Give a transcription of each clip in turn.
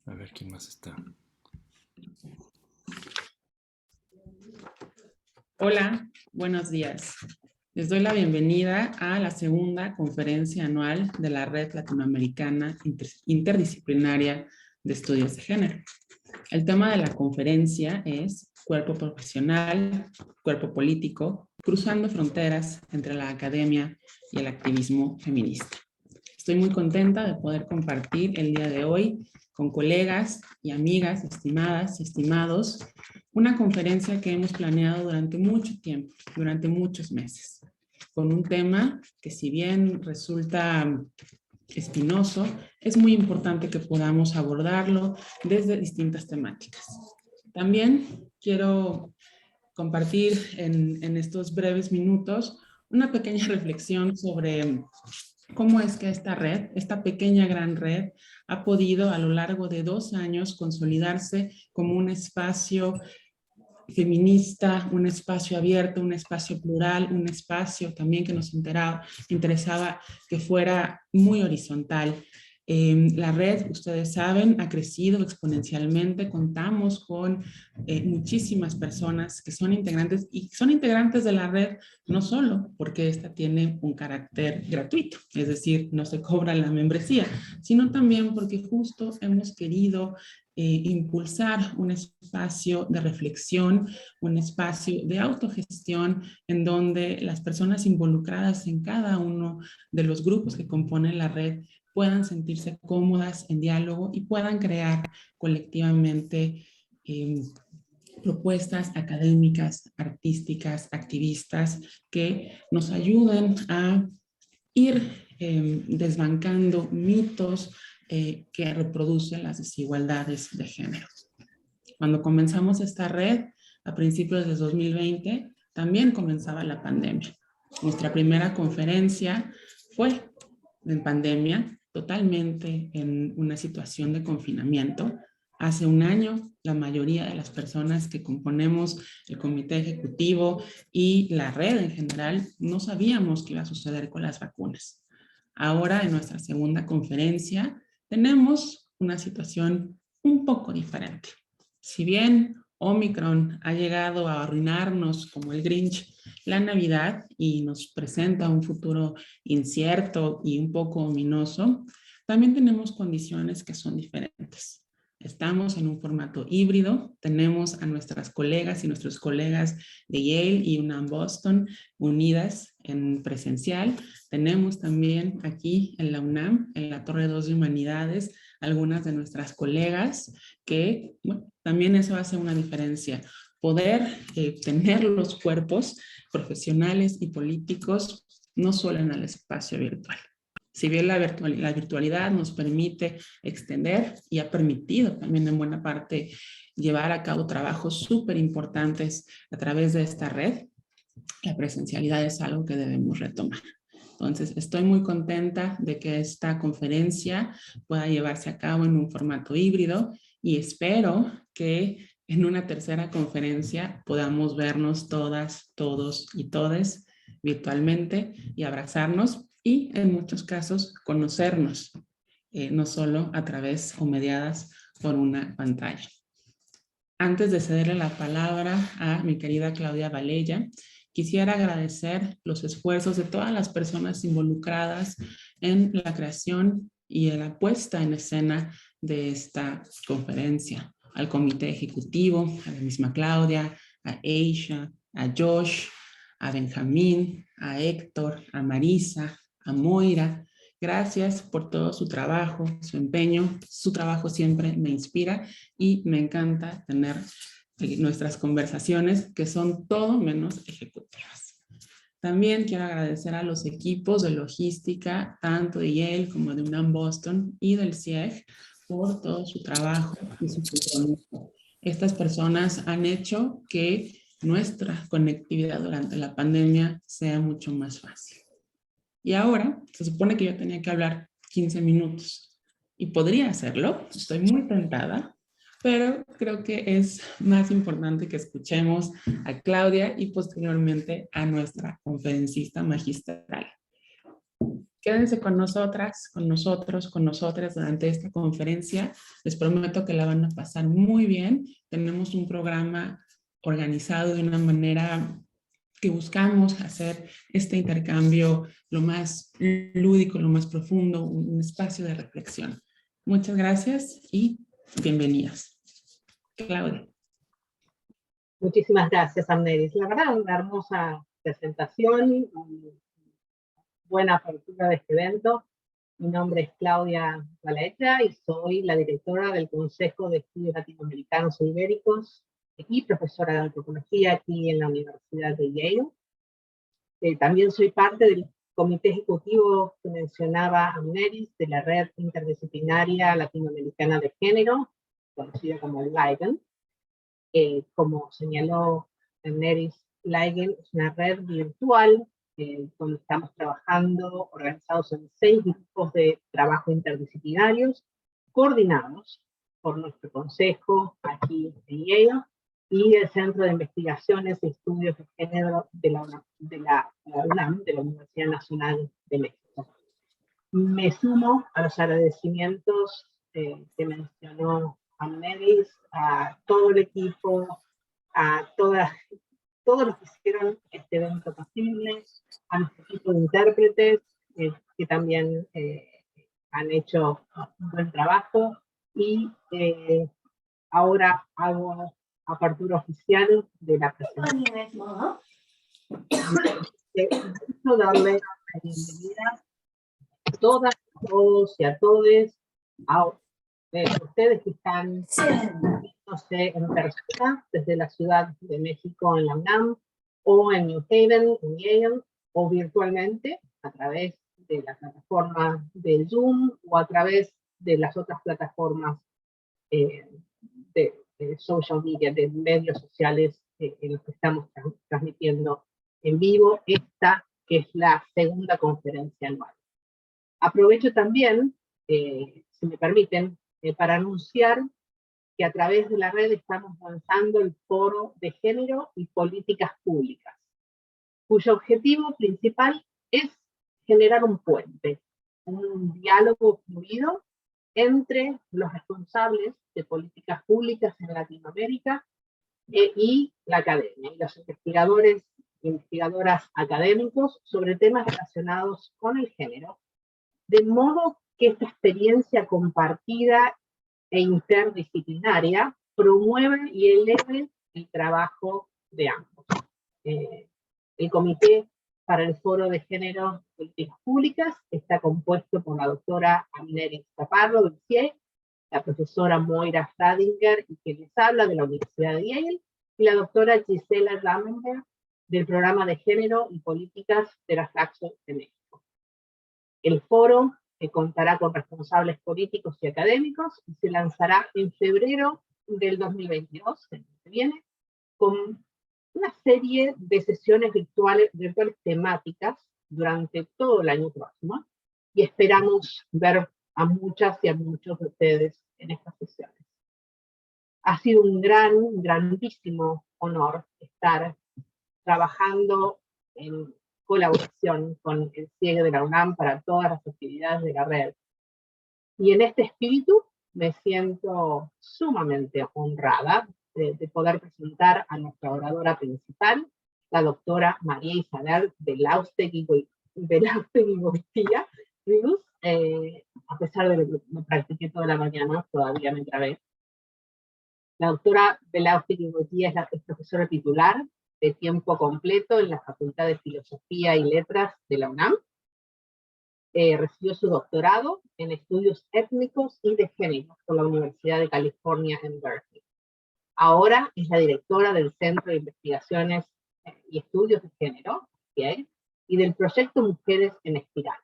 A ver, ¿quién más está? Hola, buenos días. Les doy la bienvenida a la segunda conferencia anual de la Red Latinoamericana Interdisciplinaria de Estudios de Género. El tema de la conferencia es Cuerpo Profesional, Cuerpo Político, cruzando fronteras entre la academia y el activismo feminista. Estoy muy contenta de poder compartir el día de hoy con colegas y amigas, estimadas y estimados, una conferencia que hemos planeado durante mucho tiempo, durante muchos meses, con un tema que si bien resulta espinoso, es muy importante que podamos abordarlo desde distintas temáticas. También quiero compartir en estos breves minutos una pequeña reflexión sobre cómo es que esta red, esta pequeña gran red, ha podido a lo largo de 2 años consolidarse como un espacio feminista, un espacio abierto, un espacio plural, un espacio también que nos interesaba que fuera muy horizontal. La red, ustedes saben, ha crecido exponencialmente. Contamos con muchísimas personas que son integrantes y son integrantes de la red no solo porque esta tiene un carácter gratuito, es decir, no se cobra la membresía, sino también porque justo hemos querido impulsar un espacio de reflexión, un espacio de autogestión en donde las personas involucradas en cada uno de los grupos que componen la red puedan sentirse cómodas en diálogo y puedan crear colectivamente propuestas académicas, artísticas, activistas que nos ayuden a ir desbancando mitos que reproducen las desigualdades de género. Cuando comenzamos esta red, a principios de 2020, también comenzaba la pandemia. Nuestra primera conferencia fue en pandemia, totalmente en una situación de confinamiento. Hace un año, la mayoría de las personas que componemos el comité ejecutivo y la red en general no sabíamos qué iba a suceder con las vacunas. Ahora, en nuestra segunda conferencia, tenemos una situación un poco diferente. Si bien Omicron ha llegado a arruinarnos como el Grinch la Navidad y nos presenta un futuro incierto y un poco ominoso, también tenemos condiciones que son diferentes. Estamos en un formato híbrido, tenemos a nuestras colegas y nuestros colegas de Yale y UNAM Boston unidas en presencial. Tenemos también aquí en la UNAM, en la Torre 2 de Humanidades, algunas de nuestras colegas que, bueno, también eso hace una diferencia. Poder tener los cuerpos profesionales y políticos no solo en el espacio virtual. Si bien la virtualidad nos permite extender y ha permitido también en buena parte llevar a cabo trabajos súper importantes a través de esta red, la presencialidad es algo que debemos retomar. Entonces, estoy muy contenta de que esta conferencia pueda llevarse a cabo en un formato híbrido y espero que en una tercera conferencia podamos vernos todas, todos y todes virtualmente y abrazarnos y en muchos casos conocernos, no solo a través o mediadas por una pantalla. Antes de cederle la palabra a mi querida Claudia Valella, quisiera agradecer los esfuerzos de todas las personas involucradas en la creación y en la puesta en escena de esta conferencia. Al comité ejecutivo, a la misma Claudia, a Aisha, a Josh, a Benjamín, a Héctor, a Marisa, a Moira. Gracias por todo su trabajo, su empeño. Su trabajo siempre me inspira y me encanta tener nuestras conversaciones que son todo menos ejecutivas. También quiero agradecer a los equipos de logística, tanto de Yale como de UNAM Boston y del CIEG, por todo su trabajo y su compromiso. Estas personas han hecho que nuestra conectividad durante la pandemia sea mucho más fácil. Y ahora se supone que yo tenía que hablar 15 minutos y podría hacerlo, estoy muy tentada, pero creo que es más importante que escuchemos a Claudia y posteriormente a nuestra conferencista magistral. Quédense con nosotras, con nosotros, con nosotras durante esta conferencia. Les prometo que la van a pasar muy bien. Tenemos un programa organizado de una manera que buscamos hacer este intercambio lo más lúdico, lo más profundo, un espacio de reflexión. Muchas gracias y bienvenidas. Claudia. Muchísimas gracias, Amneris. La verdad, una hermosa presentación, buena apertura de este evento. Mi nombre es Claudia Valaecha y soy la directora del Consejo de Estudios Latinoamericanos e Ibéricos y profesora de antropología aquí en la Universidad de Yale. También soy parte del comité ejecutivo que mencionaba Amneris, de la Red Interdisciplinaria Latinoamericana de Género, conocida como LIGAN. Como señaló Amneris, LIGAN es una red virtual donde estamos trabajando organizados en 6 grupos de trabajo interdisciplinarios, coordinados por nuestro consejo aquí en Yale y el Centro de Investigaciones y Estudios de Género de la UNAM, de la Universidad Nacional de México. Me sumo a los agradecimientos que mencionó Amneris, a todo el equipo, a todos los que hicieron este evento posible, a nuestro equipo de intérpretes, que también han hecho un buen trabajo, y ahora hago apertura oficial de la presentación. Quiero darle la bienvenida a todas, a todos y a todes, a ustedes que están en persona desde la Ciudad de México en la UNAM, o en New Haven, en Yale, o virtualmente a través de la plataforma de Zoom, o a través de las otras plataformas de social media, de medios sociales en los que estamos transmitiendo en vivo esta, que es la segunda conferencia anual. Aprovecho también, si me permiten, para anunciar que a través de la red estamos lanzando el Foro de Género y Políticas Públicas, cuyo objetivo principal es generar un puente, un diálogo fluido entre los responsables de políticas públicas en Latinoamérica y la academia, y los investigadores e investigadoras académicos sobre temas relacionados con el género, de modo que esta experiencia compartida e interdisciplinaria promueve y eleve el trabajo de ambos. El Comité para el Foro de Género y Políticas Públicas está compuesto por la doctora Amneris Chaparro del CIE, la profesora Moira Fradinger, y quien les habla, de la Universidad de Yale, y la doctora Gisela Ramenberg, del Programa de Género y Políticas de la Flaxo de México. El foro contará con responsables políticos y académicos y se lanzará en febrero del 2022, el año que viene, con una serie de sesiones virtuales temáticas durante todo el año próximo, y esperamos ver a muchas y a muchos de ustedes en estas sesiones. Ha sido un grandísimo honor estar trabajando en colaboración con el CIEG de la UNAM para todas las actividades de la red. Y en este espíritu me siento sumamente honrada de poder presentar a nuestra oradora principal, la doctora María Isabel Belaustegui-Goitia. A pesar de que me practiqué toda la mañana, todavía me trabé. La doctora Belaustegui-Goitia es profesora titular de tiempo completo en la Facultad de Filosofía y Letras de la UNAM. Recibió su doctorado en estudios étnicos y de género por la Universidad de California en Berkeley. Ahora es la directora del Centro de Investigaciones y Estudios de Género, ¿sí?, y del proyecto Mujeres en Espiral.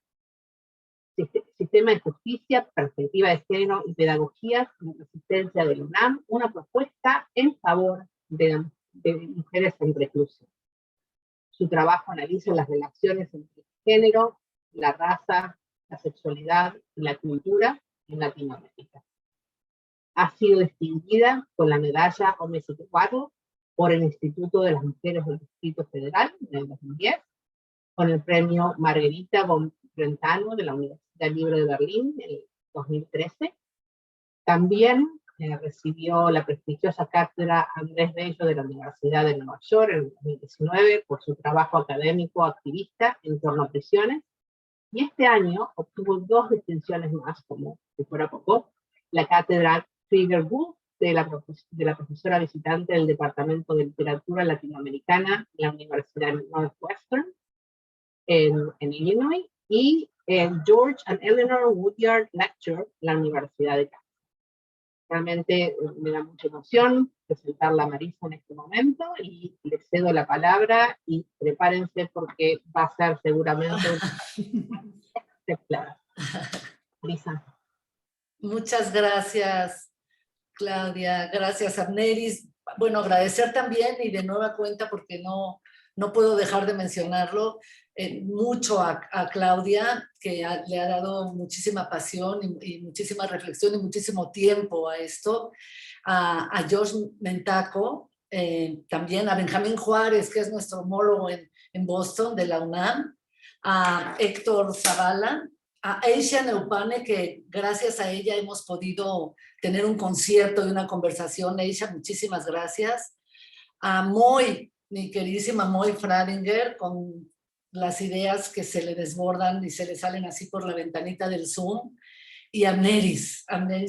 Sistema de Justicia, Perspectiva de Género y Pedagogías en Resistencia de la UNAM, una propuesta en favor de mujeres en reclusión. Su trabajo analiza las relaciones entre el género, la raza, la sexualidad y la cultura en Latinoamérica. Ha sido distinguida con la medalla OMS4 por el Instituto de las Mujeres del Distrito Federal en el 2010, con el premio Margarita Brentano de la Universidad Libre de Berlín en el 2013. También recibió la prestigiosa cátedra Andrés Bello de la Universidad de Nueva York en el 2019 por su trabajo académico activista en torno a prisiones. Y este año obtuvo 2 distinciones más, como si fuera poco, la cátedra Trigger Wolf de la profesora visitante del Departamento de Literatura Latinoamericana de la Universidad Northwestern en Illinois, y el George and Eleanor Woodyard Lecture en la Universidad de Kansas. Realmente me da mucha emoción presentarla a Marisa en este momento y le cedo la palabra y prepárense porque va a ser seguramente un ejemplar. Marisa. Muchas gracias, Claudia. Gracias, Amneris. Bueno, agradecer también y de nueva cuenta porque no puedo dejar de mencionarlo, mucho a Claudia, que le ha dado muchísima pasión y muchísima reflexión y muchísimo tiempo a esto, a Josh Mentaco, también a Benjamín Juárez, que es nuestro homólogo en Boston, de la UNAM, a Héctor Zavala, a Aisha Neupane, que gracias a ella hemos podido tener un concierto y una conversación. Aisha, muchísimas gracias. A Moy, mi queridísima Moy Fradinger, con las ideas que se le desbordan y se le salen así por la ventanita del Zoom, y a Amneris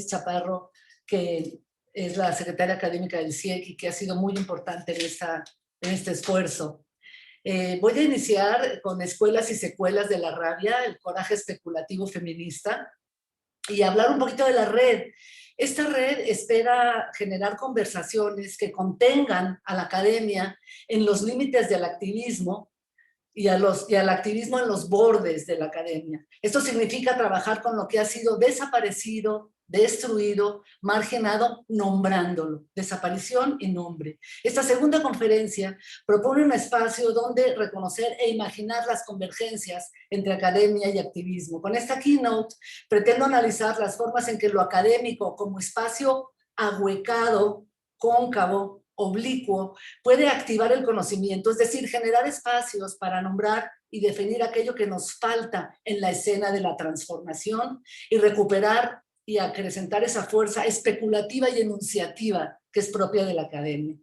Chaparro, que es la secretaria académica del CIEC y que ha sido muy importante en este esfuerzo. Voy a iniciar con Escuelas y Secuelas de la Rabia, el coraje especulativo feminista, y hablar un poquito de la red. Esta red espera generar conversaciones que contengan a la academia en los límites del activismo y al activismo en los bordes de la academia. Esto significa trabajar con lo que ha sido desaparecido, destruido, marginado, nombrándolo. Desaparición y nombre. Esta segunda conferencia propone un espacio donde reconocer e imaginar las convergencias entre academia y activismo. Con esta keynote pretendo analizar las formas en que lo académico como espacio ahuecado, cóncavo, oblicuo, puede activar el conocimiento, es decir, generar espacios para nombrar y definir aquello que nos falta en la escena de la transformación y recuperar y acrecentar esa fuerza especulativa y enunciativa que es propia de la academia.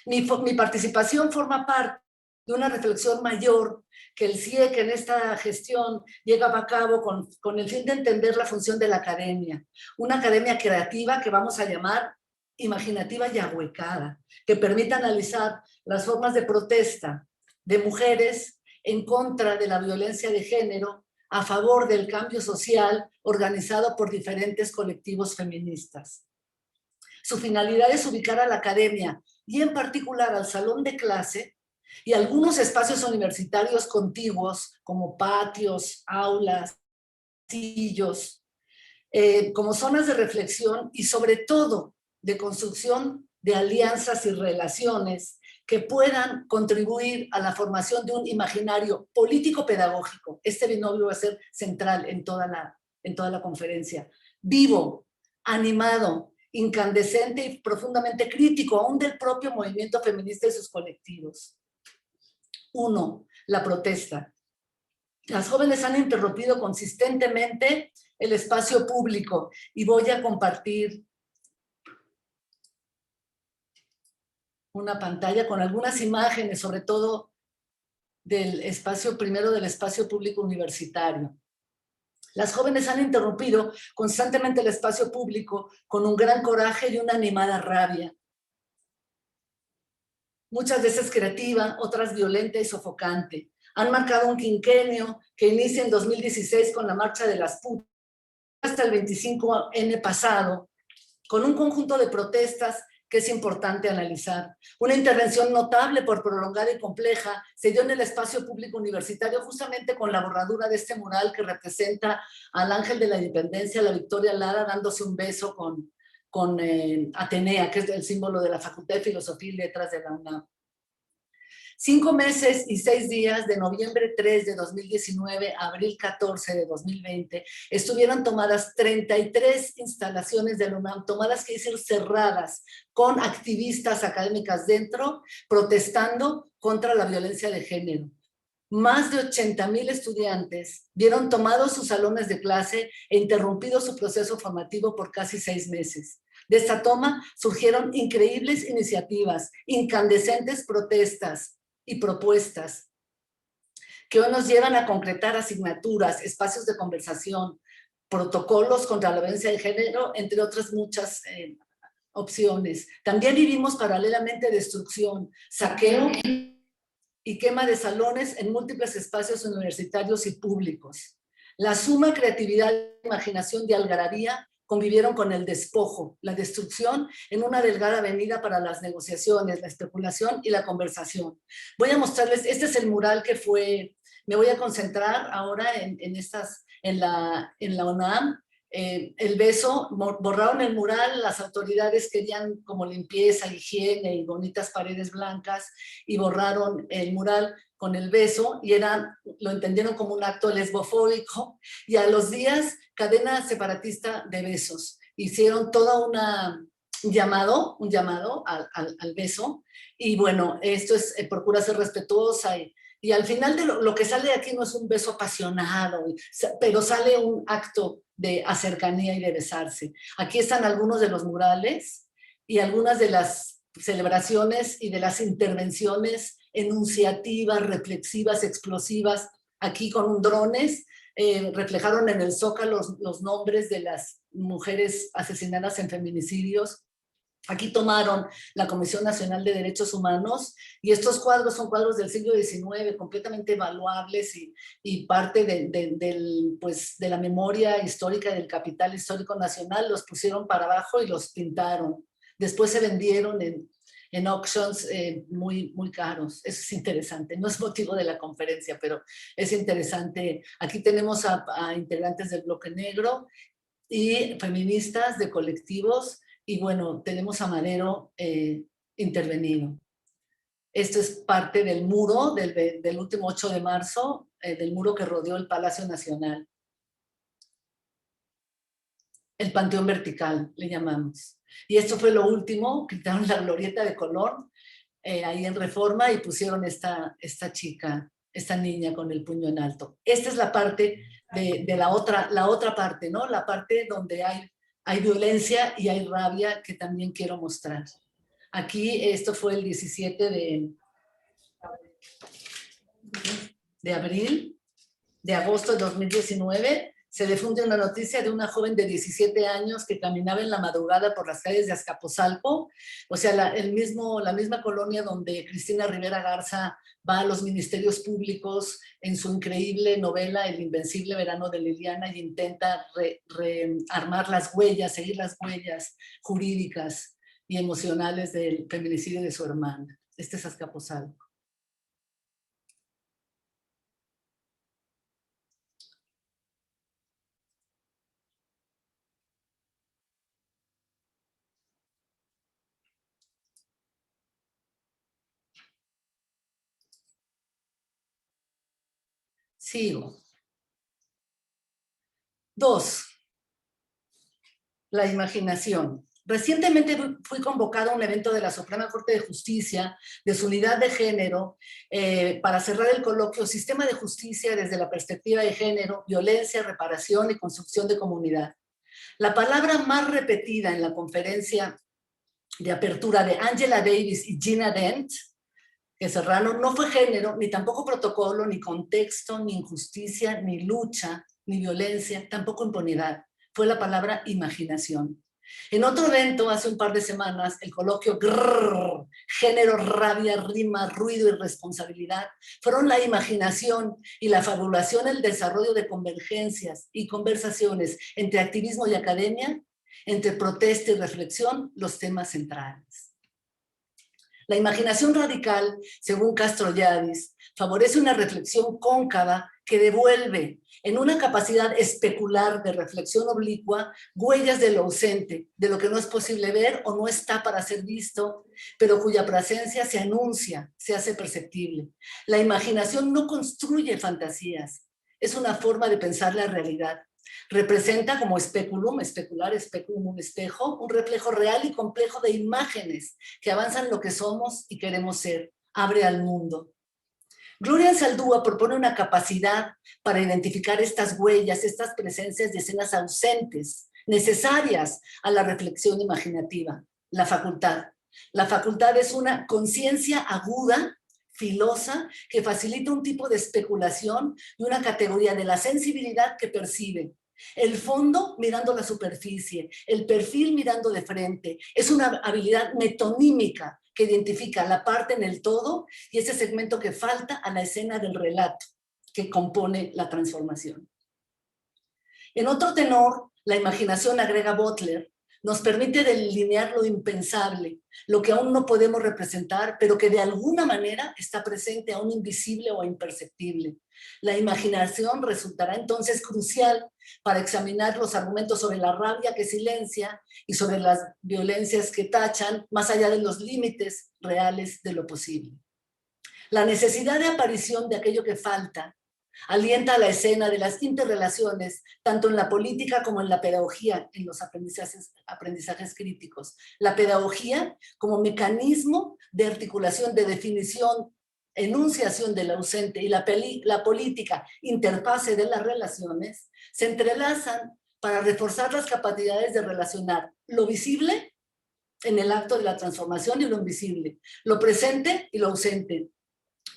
Mi participación forma parte de una reflexión mayor que el CIEC en esta gestión lleva a cabo con el fin de entender la función de la academia. Una academia creativa que vamos a llamar imaginativa y ahuecada, que permita analizar las formas de protesta de mujeres en contra de la violencia de género, a favor del cambio social organizado por diferentes colectivos feministas. Su finalidad es ubicar a la academia y en particular al salón de clase y algunos espacios universitarios contiguos como patios, aulas, pasillos, como zonas de reflexión y sobre todo de construcción de alianzas y relaciones que puedan contribuir a la formación de un imaginario político-pedagógico. Este binomio va a ser central en toda la conferencia. Vivo, animado, incandescente y profundamente crítico, aún del propio movimiento feminista y sus colectivos. 1. La protesta. Las jóvenes han interrumpido consistentemente el espacio público y voy a compartir una pantalla con algunas imágenes, sobre todo del espacio, primero del espacio público universitario. Las jóvenes han interrumpido constantemente el espacio público con un gran coraje y una animada rabia. Muchas veces creativa, otras violenta y sofocante. Han marcado un quinquenio que inicia en 2016 con la marcha de las putas hasta el 25N pasado, con un conjunto de protestas que es importante analizar. Una intervención notable por prolongada y compleja se dio en el espacio público universitario justamente con la borradura de este mural que representa al ángel de la independencia, la Victoria Lara, dándose un beso con Atenea, que es el símbolo de la Facultad de Filosofía y Letras de la UNAM. 5 meses y 6 días, de noviembre 3 de 2019 a abril 14 de 2020, estuvieron tomadas 33 instalaciones de la UNAM, tomadas, que decir, cerradas, con activistas académicas dentro, protestando contra la violencia de género. más de 80,000 estudiantes vieron tomados sus salones de clase e interrumpido su proceso formativo por casi 6 meses. De esta toma surgieron increíbles iniciativas, incandescentes protestas y propuestas que hoy nos llevan a concretar asignaturas, espacios de conversación, protocolos contra la violencia de género, entre otras muchas opciones. También vivimos paralelamente destrucción, saqueo y quema de salones en múltiples espacios universitarios y públicos. La suma creatividad e imaginación de algarabía convivieron con el despojo, la destrucción en una delgada avenida para las negociaciones, la especulación y la conversación. Voy a mostrarles, este es el mural que fue, me voy a concentrar ahora en la UNAM. El beso, borraron el mural, las autoridades querían como limpieza, higiene y bonitas paredes blancas y borraron el mural con el beso y lo entendieron como un acto lesbofóbico y a los días cadena separatista de besos. Hicieron toda un llamado al beso y bueno, esto es, procura ser respetuosa y al final de lo que sale de aquí no es un beso apasionado, pero sale un acto de cercanía y de besarse. Aquí están algunos de los murales y algunas de las celebraciones y de las intervenciones enunciativas, reflexivas, explosivas, aquí con drones, reflejaron en el Zócalo los nombres de las mujeres asesinadas en feminicidios. Aquí tomaron la Comisión Nacional de Derechos Humanos y estos cuadros son cuadros del siglo XIX, completamente evaluables y parte de la memoria histórica del capital histórico nacional. Los pusieron para abajo y los pintaron. Después se vendieron en auctions muy, muy caros. Eso es interesante. No es motivo de la conferencia, pero es interesante. Aquí tenemos a integrantes del Bloque Negro y feministas de colectivos. Y bueno, tenemos a Madero intervenido. Esto es parte del muro del último 8 de marzo, del muro que rodeó el Palacio Nacional. El Panteón Vertical, le llamamos. Y esto fue lo último, quitaron la glorieta de Colón, ahí en Reforma, y pusieron esta chica, esta niña con el puño en alto. Esta es la parte de la otra parte, ¿no? La parte donde hay violencia y hay rabia que también quiero mostrar. Aquí esto fue el 17 de agosto de 2019. Se difunde una noticia de una joven de 17 años que caminaba en la madrugada por las calles de Azcapotzalco, o sea, la misma colonia donde Cristina Rivera Garza va a los ministerios públicos en su increíble novela El Invencible Verano de Liliana y intenta rearmar las huellas, seguir las huellas jurídicas y emocionales del feminicidio de su hermana. Este es Azcapotzalco. Sigo. 2. La imaginación. Recientemente fui convocada a un evento de la Suprema Corte de Justicia de su unidad de género para cerrar el coloquio Sistema de Justicia desde la perspectiva de género, violencia, reparación y construcción de comunidad. La palabra más repetida en la conferencia de apertura de Angela Davis y Gina Dent, que cerraron, no fue género, ni tampoco protocolo, ni contexto, ni injusticia, ni lucha, ni violencia, tampoco impunidad. Fue la palabra imaginación. En otro evento, hace un par de semanas, el coloquio grrr, género, rabia, rima, ruido y responsabilidad, fueron la imaginación y la fabulación, el desarrollo de convergencias y conversaciones entre activismo y academia, entre protesta y reflexión, los temas centrales. La imaginación radical, según Castrollavis, favorece una reflexión cóncava que devuelve en una capacidad especular de reflexión oblicua huellas de lo ausente, de lo que no es posible ver o no está para ser visto, pero cuya presencia se anuncia, se hace perceptible. La imaginación no construye fantasías, es una forma de pensar la realidad. Representa como speculum, especular, speculum, un espejo, un reflejo real y complejo de imágenes que avanzan lo que somos y queremos ser, abre al mundo. Gloria Anzaldúa propone una capacidad para identificar estas huellas, estas presencias de escenas ausentes, necesarias a la reflexión imaginativa, la facultad. La facultad es una conciencia aguda, filosa, que facilita un tipo de especulación y una categoría de la sensibilidad que percibe. El fondo mirando la superficie, el perfil mirando de frente. Es una habilidad metonímica que identifica la parte en el todo y ese segmento que falta a la escena del relato que compone la transformación. En otro tenor, la imaginación, agrega Butler, nos permite delinear lo impensable, lo que aún no podemos representar, pero que de alguna manera está presente aún invisible o imperceptible. La imaginación resultará entonces crucial para examinar los argumentos sobre la rabia que silencia y sobre las violencias que tachan, más allá de los límites reales de lo posible. La necesidad de aparición de aquello que falta alienta a la escena de las interrelaciones, tanto en la política como en la pedagogía, en los aprendizajes críticos. La pedagogía como mecanismo de articulación, de definición, enunciación del ausente, y la política, interfase de las relaciones, se entrelazan para reforzar las capacidades de relacionar lo visible en el acto de la transformación y lo invisible, lo presente y lo ausente,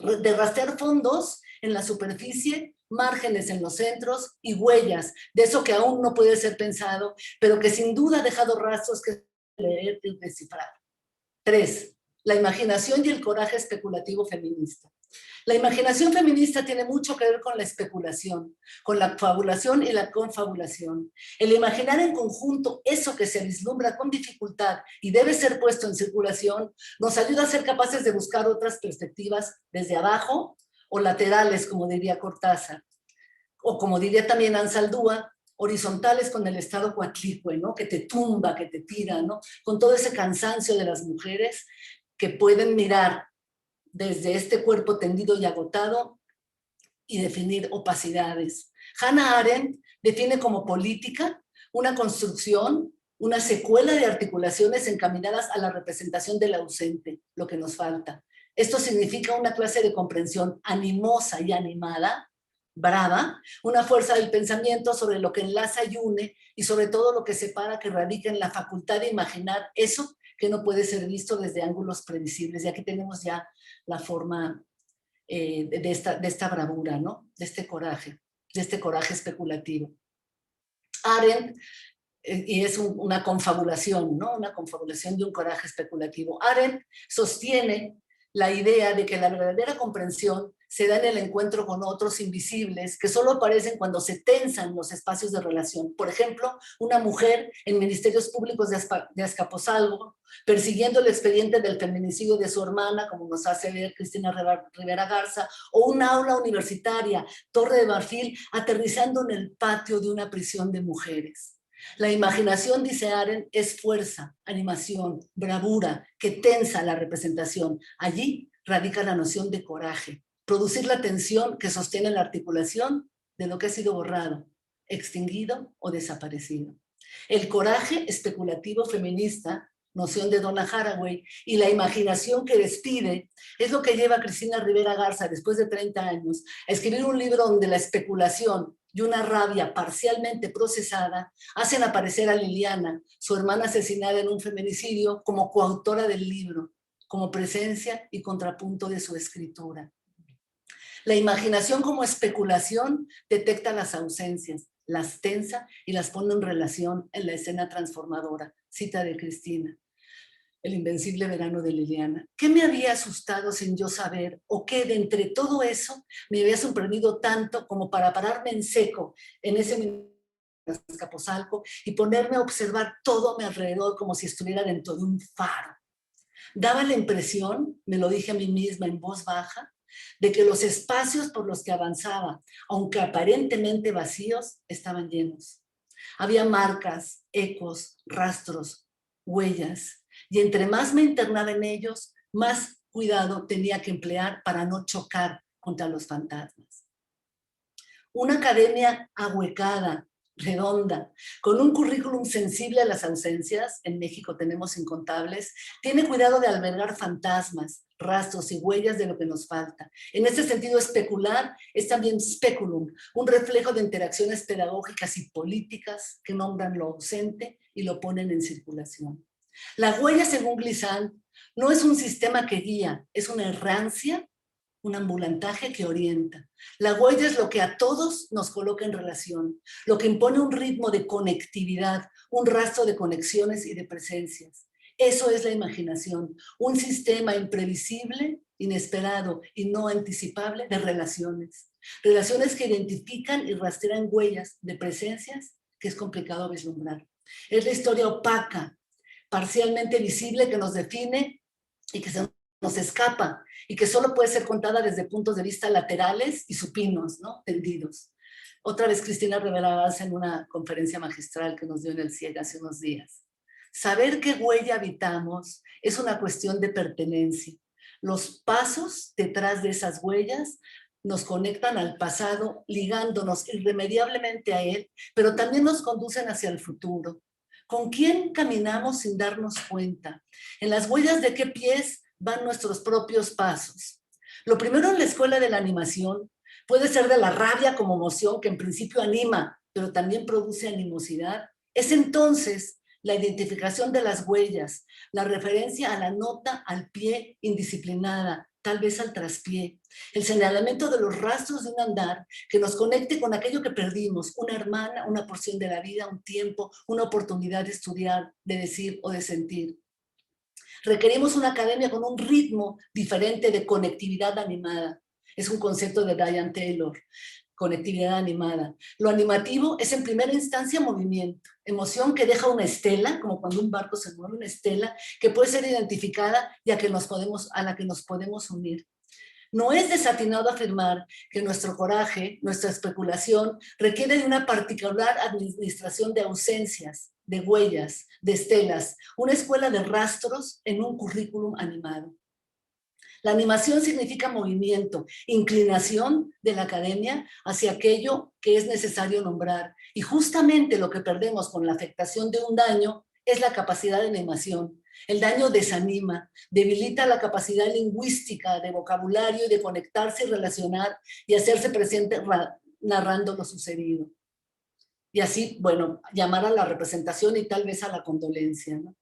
de rastrear fondos en la superficie, márgenes en los centros y huellas de eso que aún no puede ser pensado, pero que sin duda ha dejado rastros que leer y descifrar. 3. La imaginación y el coraje especulativo feminista. La imaginación feminista tiene mucho que ver con la especulación, con la fabulación y la confabulación. El imaginar en conjunto eso que se vislumbra con dificultad y debe ser puesto en circulación nos ayuda a ser capaces de buscar otras perspectivas desde abajo o laterales, como diría Cortázar, o como diría también Anzaldúa, horizontales con el estado coatlicue, ¿no? Que te tumba, que te tira, ¿no? Con todo ese cansancio de las mujeres que pueden mirar desde este cuerpo tendido y agotado y definir opacidades. Hannah Arendt define como política una construcción, una secuela de articulaciones encaminadas a la representación del ausente, lo que nos falta. Esto significa una clase de comprensión animosa y animada, brava, una fuerza del pensamiento sobre lo que enlaza y une y sobre todo lo que separa, que radica en la facultad de imaginar eso que no puede ser visto desde ángulos previsibles. Y aquí tenemos ya la forma de esta bravura, ¿no? De este coraje especulativo. Arendt, y es una confabulación, ¿no? Una confabulación de un coraje especulativo. Arendt sostiene la idea de que la verdadera comprensión se da en el encuentro con otros invisibles que solo aparecen cuando se tensan los espacios de relación. Por ejemplo, una mujer en ministerios públicos de Azcapotzalco persiguiendo el expediente del feminicidio de su hermana, como nos hace ver Cristina Rivera Garza, o una aula universitaria, Torre de Marfil, aterrizando en el patio de una prisión de mujeres. La imaginación, dice Arendt, es fuerza, animación, bravura, que tensa la representación. Allí radica la noción de coraje, producir la tensión que sostiene la articulación de lo que ha sido borrado, extinguido o desaparecido. El coraje especulativo feminista, noción de Donna Haraway, y la imaginación que despide, es lo que lleva a Cristina Rivera Garza, después de 30 años, a escribir un libro donde la especulación y una rabia parcialmente procesada hacen aparecer a Liliana, su hermana asesinada en un feminicidio, como coautora del libro, como presencia y contrapunto de su escritura. La imaginación como especulación detecta las ausencias, las tensa y las pone en relación en la escena transformadora. Cita de Cristina. El invencible verano de Liliana. ¿Qué me había asustado sin yo saber? ¿O qué de entre todo eso me había sorprendido tanto como para pararme en seco en ese Azcapotzalco y ponerme a observar todo a mi alrededor como si estuviera dentro de un faro? Daba la impresión, me lo dije a mí misma en voz baja, de que los espacios por los que avanzaba, aunque aparentemente vacíos, estaban llenos. Había marcas, ecos, rastros, huellas, y entre más me internaba en ellos, más cuidado tenía que emplear para no chocar contra los fantasmas. Una academia ahuecada, redonda, con un currículum sensible a las ausencias, en México tenemos incontables, tiene cuidado de albergar fantasmas, rastros y huellas de lo que nos falta. En este sentido, especular es también speculum, un reflejo de interacciones pedagógicas y políticas que nombran lo ausente y lo ponen en circulación. La huella, según Glissant, no es un sistema que guía, es una errancia, un ambulantaje que orienta. La huella es lo que a todos nos coloca en relación, lo que impone un ritmo de conectividad, un rastro de conexiones y de presencias. Eso es la imaginación, un sistema imprevisible, inesperado y no anticipable de relaciones. Relaciones que identifican y rastrean huellas de presencias que es complicado vislumbrar. Es la historia opaca, parcialmente visible, que nos define y que nos escapa y que solo puede ser contada desde puntos de vista laterales y supinos, ¿no? Tendidos. Otra vez Cristina Rivera Garza en una conferencia magistral que nos dio en el CIEG hace unos días. Saber qué huella habitamos es una cuestión de pertenencia. Los pasos detrás de esas huellas nos conectan al pasado, ligándonos irremediablemente a él, pero también nos conducen hacia el futuro. ¿Con quién caminamos sin darnos cuenta? ¿En las huellas de qué pies van nuestros propios pasos? Lo primero en la escuela de la animación puede ser de la rabia como emoción que en principio anima, pero también produce animosidad. Es entonces la identificación de las huellas, la referencia a la nota al pie indisciplinada, tal vez al traspié, el señalamiento de los rastros de un andar que nos conecte con aquello que perdimos, una hermana, una porción de la vida, un tiempo, una oportunidad de estudiar, de decir o de sentir. Requerimos una academia con un ritmo diferente de conectividad animada. Es un concepto de Diane Taylor, conectividad animada. Lo animativo es en primera instancia movimiento, emoción que deja una estela, como cuando un barco se mueve, una estela que puede ser identificada y a la que nos podemos unir. No es desatinado afirmar que nuestro coraje, nuestra especulación, requiere de una particular administración de ausencias, de huellas, de estelas, una escuela de rastros en un currículum animado. La animación significa movimiento, inclinación de la academia hacia aquello que es necesario nombrar. Y justamente lo que perdemos con la afectación de un daño es la capacidad de animación. El daño desanima, debilita la capacidad lingüística, de vocabulario y de conectarse y relacionar y hacerse presente narrando lo sucedido. Y así, bueno, llamar a la representación y tal vez a la condolencia, ¿no?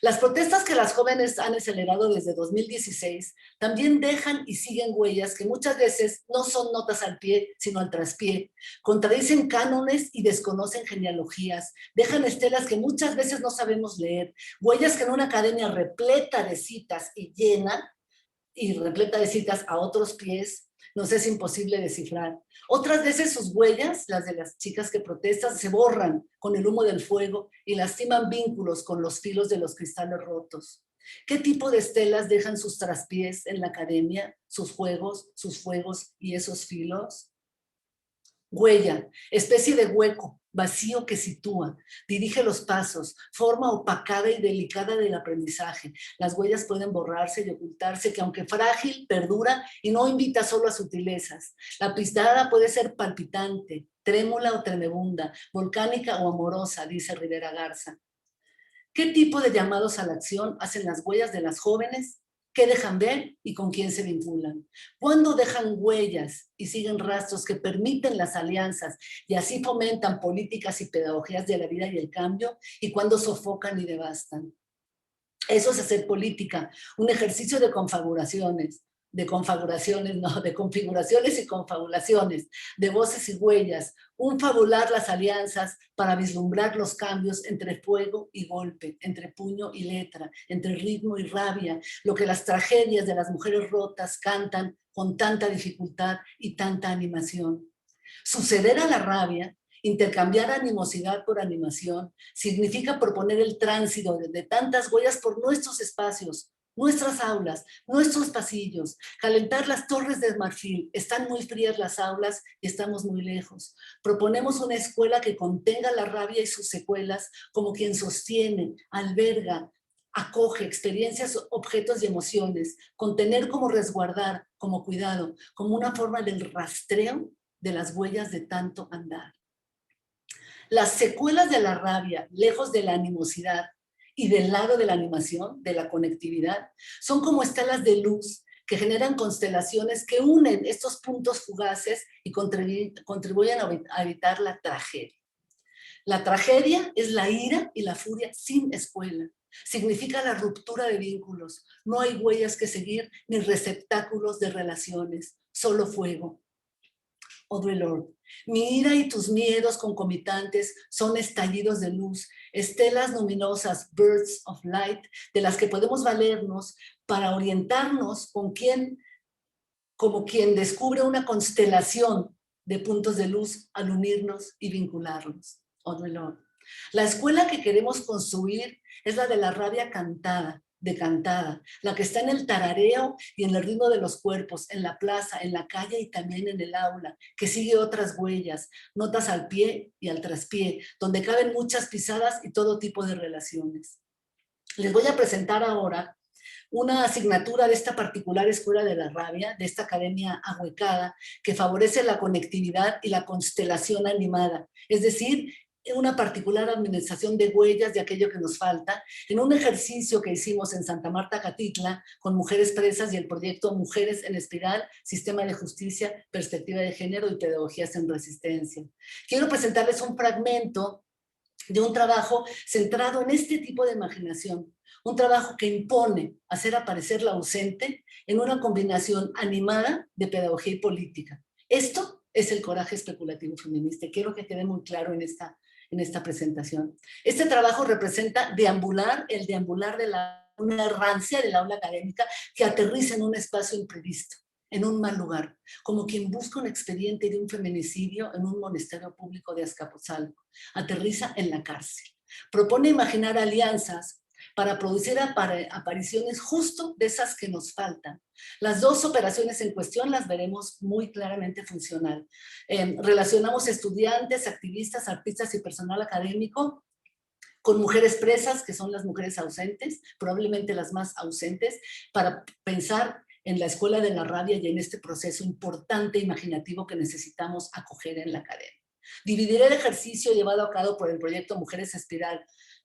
Las protestas que las jóvenes han acelerado desde 2016 también dejan y siguen huellas que muchas veces no son notas al pie, sino al traspié. Contradicen cánones y desconocen genealogías. Dejan estelas que muchas veces no sabemos leer. Huellas que en una academia repleta de citas y llena, y repleta de citas a otros pies, nos es imposible descifrar. Otras veces sus huellas, las de las chicas que protestan, se borran con el humo del fuego y lastiman vínculos con los filos de los cristales rotos. ¿Qué tipo de estelas dejan sus traspiés en la academia, sus juegos, sus fuegos y esos filos? Huella, especie de hueco, vacío que sitúa, dirige los pasos, forma opacada y delicada del aprendizaje. Las huellas pueden borrarse y ocultarse, que aunque frágil, perdura y no invita solo a sutilezas. La pisada puede ser palpitante, trémula o tremebunda, volcánica o amorosa, dice Rivera Garza. ¿Qué tipo de llamados a la acción hacen las huellas de las jóvenes? ¿Qué dejan ver y con quién se vinculan? ¿Cuándo dejan huellas y siguen rastros que permiten las alianzas y así fomentan políticas y pedagogías de la vida y el cambio? ¿Y cuándo sofocan y devastan? Eso es hacer política, un ejercicio de configuraciones y confabulaciones, de voces y huellas, un fabular las alianzas para vislumbrar los cambios entre fuego y golpe, entre puño y letra, entre ritmo y rabia, lo que las tragedias de las mujeres rotas cantan con tanta dificultad y tanta animación. Suceder a la rabia, intercambiar animosidad por animación, significa proponer el tránsito de tantas huellas por nuestros espacios, nuestras aulas, nuestros pasillos, calentar las torres de marfil. Están muy frías las aulas y estamos muy lejos. Proponemos una escuela que contenga la rabia y sus secuelas como quien sostiene, alberga, acoge experiencias, objetos y emociones, contener como resguardar, como cuidado, como una forma del rastreo de las huellas de tanto andar. Las secuelas de la rabia, lejos de la animosidad y del lado de la animación, de la conectividad, son como estelas de luz que generan constelaciones que unen estos puntos fugaces y contribuyen a evitar la tragedia. La tragedia es la ira y la furia sin escuela. Significa la ruptura de vínculos. No hay huellas que seguir ni receptáculos de relaciones, solo fuego. Audre Lorde. Mi ira y tus miedos concomitantes son estallidos de luz, estelas luminosas, birds of light, de las que podemos valernos para orientarnos como quien descubre una constelación de puntos de luz al unirnos y vincularnos. Audre Lorde. La escuela que queremos construir es la de la rabia cantada, decantada, la que está en el tarareo y en el ritmo de los cuerpos, en la plaza, en la calle y también en el aula, que sigue otras huellas, notas al pie y al traspié, donde caben muchas pisadas y todo tipo de relaciones. Les voy a presentar ahora una asignatura de esta particular Escuela de la Rabia, de esta academia ahuecada, que favorece la conectividad y la constelación animada, es decir, una particular administración de huellas de aquello que nos falta, en un ejercicio que hicimos en Santa Marta, Catitla, con mujeres presas y el proyecto Mujeres en Espiral, Sistema de Justicia, Perspectiva de Género y Pedagogías en Resistencia. Quiero presentarles un fragmento de un trabajo centrado en este tipo de imaginación, un trabajo que impone hacer aparecer lo ausente en una combinación animada de pedagogía y política. Esto es el coraje especulativo feminista. Quiero que quede muy claro en esta presentación. Este trabajo representa el deambular de una errancia del aula académica que aterriza en un espacio imprevisto, en un mal lugar, como quien busca un expediente de un feminicidio en un monasterio público de Azcapotzalco. Aterriza en la cárcel. Propone imaginar alianzas para producir apariciones justo de esas que nos faltan. Las dos operaciones en cuestión las veremos muy claramente funcional. Relacionamos estudiantes, activistas, artistas y personal académico con mujeres presas, que son las mujeres ausentes, probablemente las más ausentes, para pensar en la Escuela de la Rabia y en este proceso importante imaginativo que necesitamos acoger en la academia. Dividiré el ejercicio llevado a cabo por el proyecto Mujeres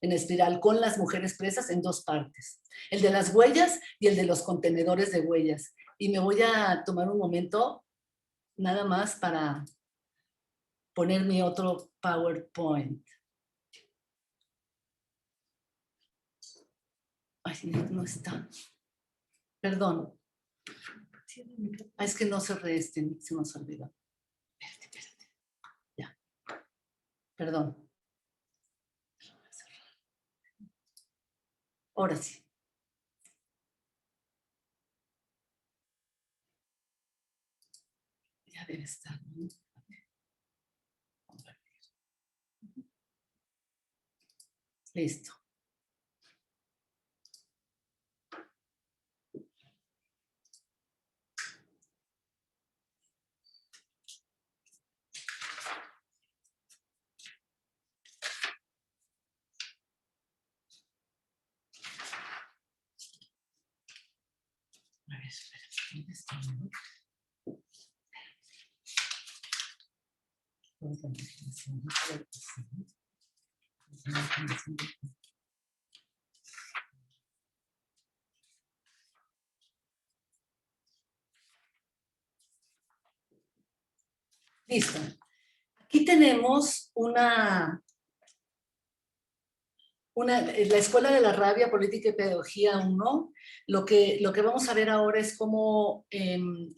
en Espiral con las mujeres presas en dos partes. El de las huellas y el de los contenedores de huellas. Y me voy a tomar un momento nada más para poner mi otro PowerPoint. Ay, no está. Perdón. Es que no cerré se nos olvidó. Espérate. Ya. Perdón. Ahora sí. Ya debe estar, ¿no? Listo. A ver, espera, ¿dónde está? Listo. Aquí tenemos la Escuela de la Rabia, Política y Pedagogía 1. Lo que vamos a ver ahora es cómo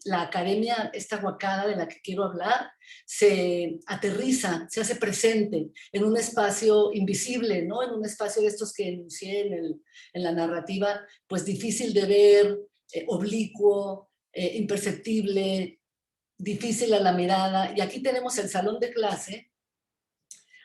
la academia, esta huacada de la que quiero hablar, se aterriza, se hace presente en un espacio invisible, ¿no? En un espacio de estos que enuncié en la narrativa, pues difícil de ver, oblicuo, imperceptible, difícil a la mirada. Y aquí tenemos el salón de clase,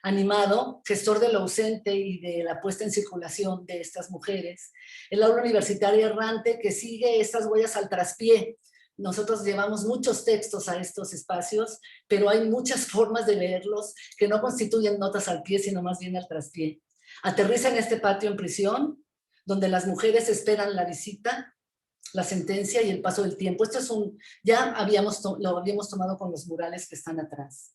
animado, gestor de lo ausente y de la puesta en circulación de estas mujeres. El aula universitaria errante que sigue estas huellas al traspié. Nosotros llevamos muchos textos a estos espacios, pero hay muchas formas de leerlos que no constituyen notas al pie, sino más bien al traspié. Aterriza en este patio en prisión, donde las mujeres esperan la visita, la sentencia y el paso del tiempo. Esto es ya lo habíamos tomado con los murales que están atrás.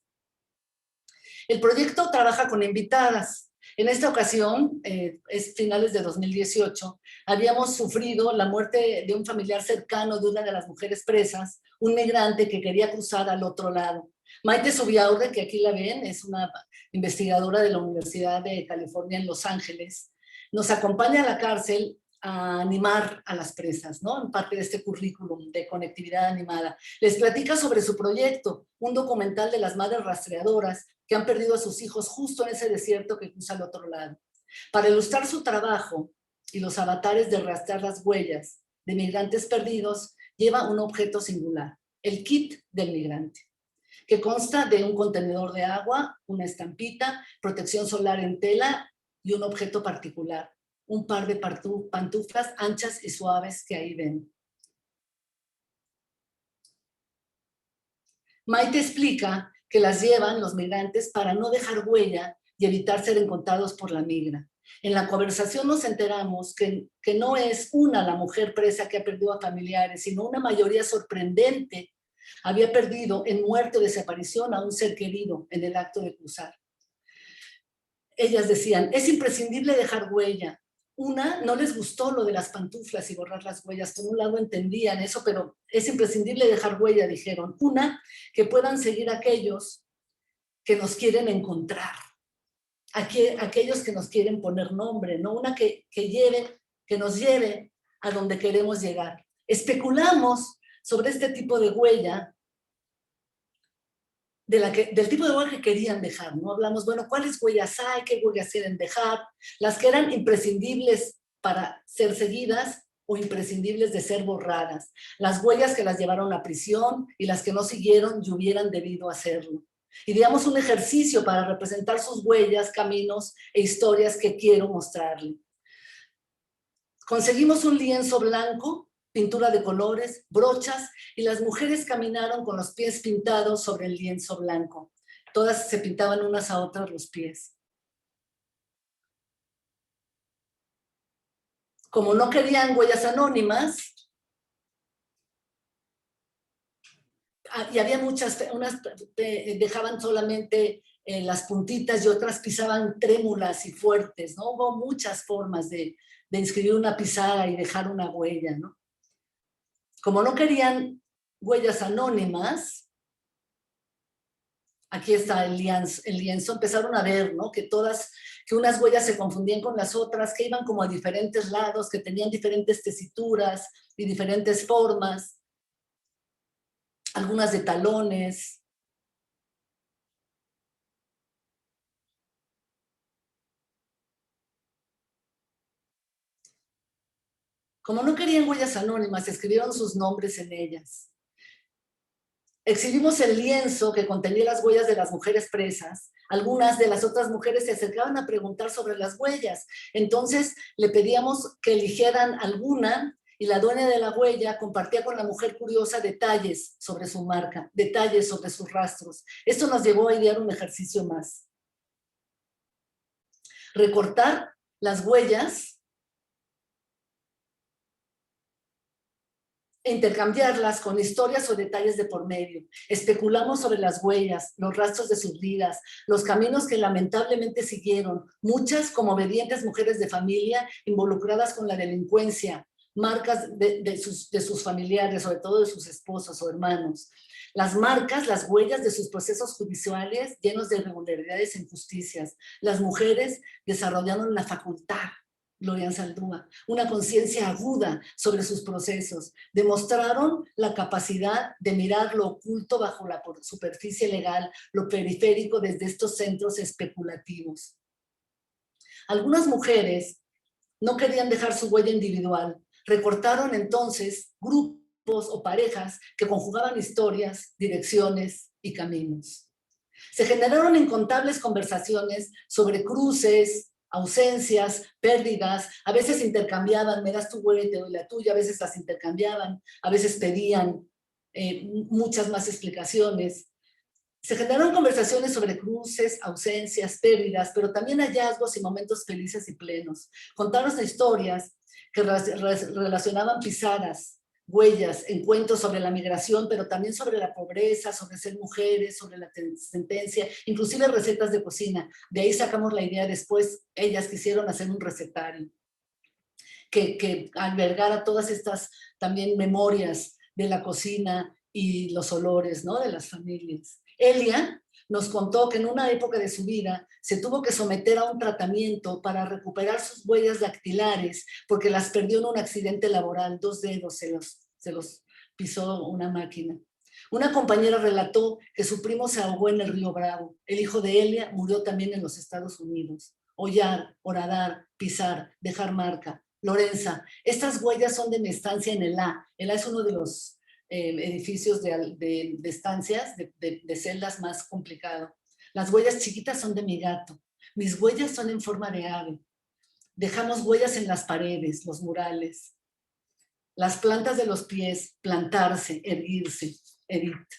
El proyecto trabaja con invitadas En esta ocasión, es finales de 2018, habíamos sufrido la muerte de un familiar cercano de una de las mujeres presas, un migrante que quería cruzar al otro lado. Maite Zubiaurre, que aquí la ven, es una investigadora de la Universidad de California en Los Ángeles, nos acompaña a la cárcel a animar a las presas, ¿no? En parte de este currículum de conectividad animada. Les platica sobre su proyecto, un documental de las madres rastreadoras que han perdido a sus hijos justo en ese desierto que cruza al otro lado. Para ilustrar su trabajo y los avatares de rastrear las huellas de migrantes perdidos, lleva un objeto singular, el kit del migrante, que consta de un contenedor de agua, una estampita, protección solar en tela y un objeto particular, un par de pantuflas anchas y suaves que ahí ven. Maite explica que las llevan los migrantes para no dejar huella y evitar ser encontrados por la migra. En la conversación nos enteramos que no es una la mujer presa que ha perdido a familiares, sino una mayoría sorprendente había perdido en muerte o desaparición a un ser querido en el acto de cruzar. Ellas decían, es imprescindible dejar huella. Una, no les gustó lo de las pantuflas y borrar las huellas. Por un lado entendían eso, pero es imprescindible dejar huella, dijeron. Una, que puedan seguir aquellos que nos quieren encontrar. Aquellos que nos quieren poner nombre, ¿no? Una que nos lleve a donde queremos llegar. Especulamos sobre este tipo de huella, del tipo de huella que querían dejar, ¿no? Hablamos, bueno, ¿cuáles huellas hay? ¿Qué huellas quieren dejar? Las que eran imprescindibles para ser seguidas o imprescindibles de ser borradas. Las huellas que las llevaron a prisión y las que no siguieron y hubieran debido hacerlo. Y digamos un ejercicio para representar sus huellas, caminos e historias que quiero mostrarle. Conseguimos un lienzo blanco, pintura de colores, brochas, y las mujeres caminaron con los pies pintados sobre el lienzo blanco. Todas se pintaban unas a otras los pies. Como no querían huellas anónimas, y había muchas, unas dejaban solamente las puntitas y otras pisaban trémulas y fuertes, ¿no? Hubo muchas formas de inscribir una pisada y dejar una huella, ¿no? Como no querían huellas anónimas, aquí está el lienzo, empezaron a ver, ¿no? Que unas huellas se confundían con las otras, que iban como a diferentes lados, que tenían diferentes tesituras y diferentes formas, algunas de talones. Como no querían huellas anónimas, escribieron sus nombres en ellas. Exhibimos el lienzo que contenía las huellas de las mujeres presas. Algunas de las otras mujeres se acercaban a preguntar sobre las huellas. Entonces le pedíamos que eligieran alguna y la dueña de la huella compartía con la mujer curiosa detalles sobre su marca, detalles sobre sus rastros. Esto nos llevó a idear un ejercicio más. Recortar las huellas e intercambiarlas con historias o detalles de por medio. Especulamos sobre las huellas, los rastros de sus vidas, los caminos que lamentablemente siguieron, muchas como obedientes mujeres de familia involucradas con la delincuencia, marcas de sus familiares, sobre todo de sus esposos o hermanos. Las marcas, las huellas de sus procesos judiciales llenos de irregularidades e injusticias. Las mujeres desarrollaron la facultad, Gloria Anzaldúa, una conciencia aguda sobre sus procesos. Demostraron la capacidad de mirar lo oculto bajo la superficie legal, lo periférico desde estos centros especulativos. Algunas mujeres no querían dejar su huella individual. Recortaron entonces grupos o parejas que conjugaban historias, direcciones y caminos. Se generaron incontables conversaciones sobre cruces, ausencias, pérdidas, a veces intercambiaban, me das tu huella y te doy la tuya, a veces las intercambiaban, a veces pedían muchas más explicaciones. Se generaron conversaciones sobre cruces, ausencias, pérdidas, pero también hallazgos y momentos felices y plenos. Contaron historias que relacionaban pisadas huellas, encuentros sobre la migración, pero también sobre la pobreza, sobre ser mujeres, sobre la sentencia, inclusive recetas de cocina. De ahí sacamos la idea después, ellas quisieron hacer un recetario que albergara todas estas también memorias de la cocina y los olores, ¿no?, de las familias. Elia nos contó que en una época de su vida se tuvo que someter a un tratamiento para recuperar sus huellas dactilares porque las perdió en un accidente laboral, 2 dedos se los pisó una máquina. Una compañera relató que su primo se ahogó en el río Bravo. El hijo de Elia murió también en los Estados Unidos. Hollar, horadar, pisar, dejar marca. Lorenza, estas huellas son de mi estancia en el A. El A es uno de los edificios de estancias, de celdas más complicado. Las huellas chiquitas son de mi gato. Mis huellas son en forma de ave. Dejamos huellas en las paredes, los murales. Las plantas de los pies, plantarse, erguirse. Edith.